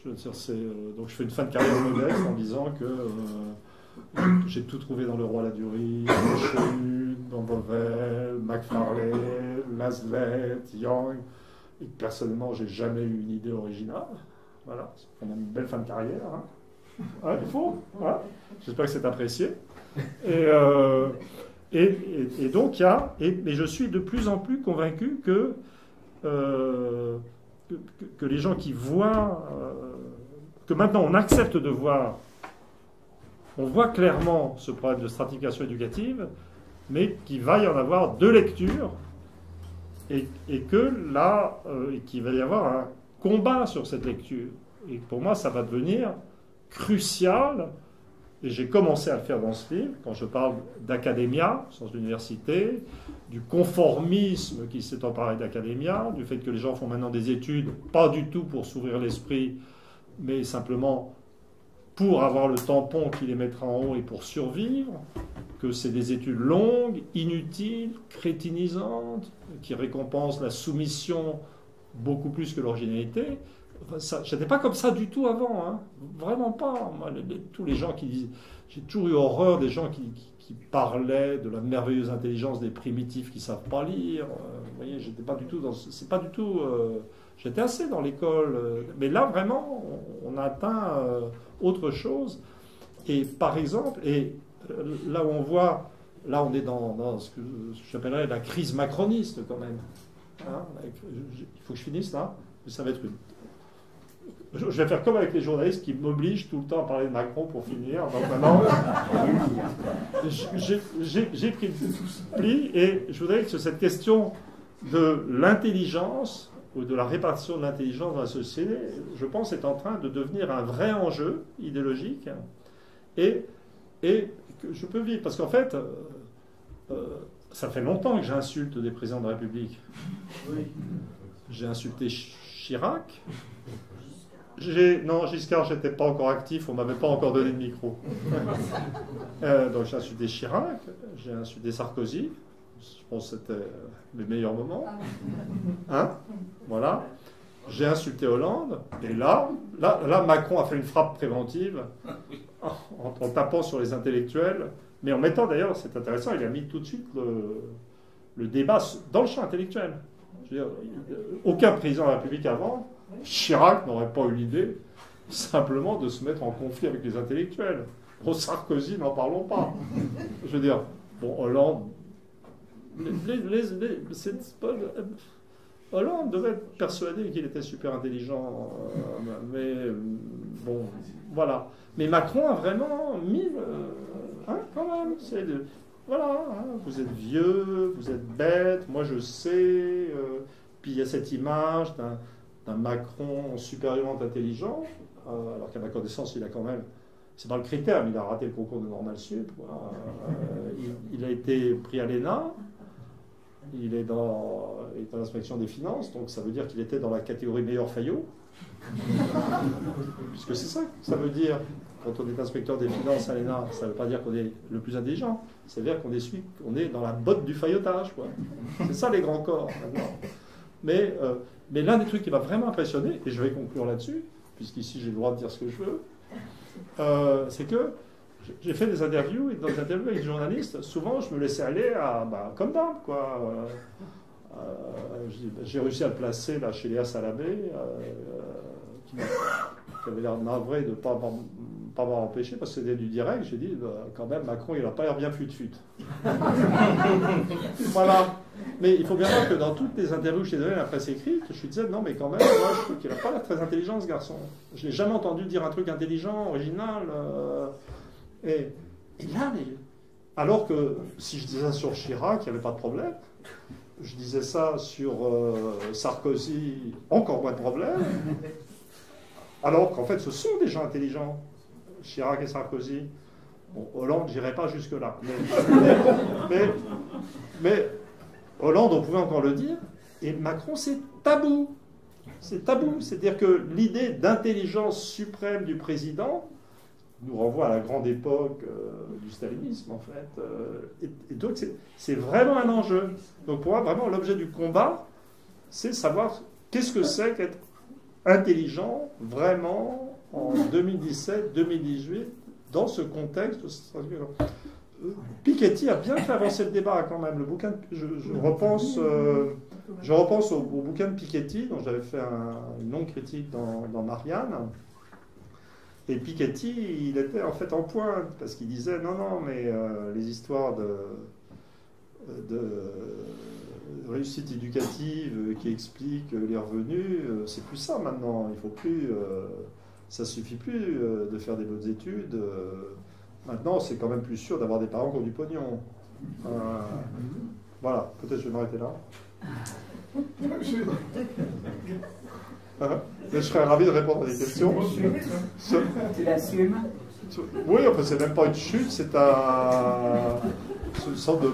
Donc, je fais une fin de carrière modeste en disant que j'ai tout trouvé dans Le Roi Ladurie, dans Beauvais, Macfarlane, Mazlet, Yang. Et personnellement, j'ai jamais eu une idée originale. Voilà, c'est quand même une belle fin de carrière. Hein. Ouais, il faut. Voilà. J'espère que c'est apprécié. Et donc, il y a. Mais je suis de plus en plus convaincu que les gens qui voient. Que maintenant on accepte de voir. On voit clairement ce problème de stratification éducative, mais qu'il va y en avoir deux lectures. Et que là, qu'il va y avoir un combat sur cette lecture. Et pour moi, ça va devenir crucial, et j'ai commencé à le faire dans ce livre, quand je parle d'académia, au sens d'université, du conformisme qui s'est emparé d'académia, du fait que les gens font maintenant des études, pas du tout pour s'ouvrir l'esprit, mais simplement pour avoir le tampon qui les mettra en haut et pour survivre, que c'est des études longues, inutiles, crétinisantes, qui récompensent la soumission beaucoup plus que l'originalité. Je n'étais pas comme ça du tout avant, hein. Vraiment pas. Moi, tous les gens qui disent... J'ai toujours eu horreur des gens qui parlaient de la merveilleuse intelligence des primitifs qui ne savent pas lire. Vous voyez, j'étais pas du tout dans... C'est pas du tout... j'étais assez dans l'école. Mais là, vraiment, on a atteint autre chose. Et par exemple, là où on voit... Là, on est dans ce que j'appellerais la crise macroniste, quand même. Hein, il faut que je finisse, là. Ça va être une... Je vais faire comme avec les journalistes qui m'obligent tout le temps à parler de Macron pour finir. Donc maintenant, j'ai pris le pli et je voudrais que cette question de l'intelligence ou de la répartition de l'intelligence dans la société, je pense, est en train de devenir un vrai enjeu idéologique et que je peux vivre. Parce qu'en fait, ça fait longtemps que j'insulte des présidents de la République. Oui. J'ai insulté Chirac. Non, Giscard, j'étais pas encore actif, on m'avait pas encore donné de micro. Donc j'ai insulté Chirac, j'ai insulté Sarkozy. Je pense que c'était les meilleurs moments. Hein? Voilà. J'ai insulté Hollande. Et là, Macron a fait une frappe préventive en tapant sur les intellectuels. Mais en mettant d'ailleurs, c'est intéressant, il a mis tout de suite le débat dans le champ intellectuel. Je veux dire, aucun président de la République avant, Chirac n'aurait pas eu l'idée simplement de se mettre en conflit avec les intellectuels. Au Sarkozy, n'en parlons pas. Je veux dire, bon, Hollande, Hollande devait être persuadé qu'il était super intelligent, mais bon, voilà. Mais Macron a vraiment mis, quand même, voilà, hein, vous êtes vieux, vous êtes bête, moi je sais, puis il y a cette image d'un Macron supérieurement intelligent, alors qu'à ma connaissance, il a quand même, c'est pas le critère, mais il a raté le concours de Normal Sup, il a été pris à l'ENA, il est dans l'inspection des finances, donc ça veut dire qu'il était dans la catégorie meilleur Fayot, puisque c'est ça que ça veut dire. Quand on est inspecteur des finances à l'ENA, ça ne veut pas dire qu'on est le plus intelligent, ça veut dire qu'on est dans la botte du faillotage, quoi. C'est ça les grands corps, maintenant. Mais l'un des trucs qui m'a vraiment impressionné, et je vais conclure là-dessus, puisqu'ici j'ai le droit de dire ce que je veux, c'est que j'ai fait des interviews, et dans les interviews avec des journalistes, souvent je me laissais aller comme d'hab, quoi. J'ai réussi à le placer là, chez Léa Salamé, qui avait l'air navré de ne pas m'avoir empêché, parce que c'était du direct. J'ai dit, quand même, Macron, il n'a pas l'air bien fut-fut. Voilà. Mais il faut bien voir que dans toutes les interviews que j'ai données à la presse écrite, je disais, non, mais quand même, moi, je trouve qu'il n'a pas l'air très intelligent, ce garçon. Je ne l'ai jamais entendu dire un truc intelligent, original. Et là, alors que si je disais ça sur Chirac, il n'y avait pas de problème. Je disais ça sur Sarkozy, encore moins de problème. Alors qu'en fait, ce sont des gens intelligents, Chirac et Sarkozy. Bon, Hollande, j'irai pas jusque-là. Mais Hollande, on pouvait encore le dire. Et Macron, c'est tabou. C'est tabou. C'est-à-dire que l'idée d'intelligence suprême du président nous renvoie à la grande époque du stalinisme, en fait. Et donc, c'est vraiment un enjeu. Donc, pour moi, vraiment, l'objet du combat, c'est savoir qu'est-ce que c'est qu'être intelligent, vraiment, en 2017-2018, dans ce contexte. Piketty a bien fait avancer le débat, quand même. Le bouquin, je repense au bouquin de Piketty, dont j'avais fait une longue critique dans Marianne. Et Piketty, il était en fait en pointe, parce qu'il disait, non, mais les histoires de réussite éducative qui expliquent les revenus, c'est plus ça maintenant. Il faut plus, ça suffit plus de faire des bonnes études. Maintenant, c'est quand même plus sûr d'avoir des parents qui ont du pognon. Voilà, peut-être je vais m'arrêter là. Mais je serais ravi de répondre à des questions. Tu l'assumes? Oui, enfin, c'est même pas une chute, c'est une sorte de...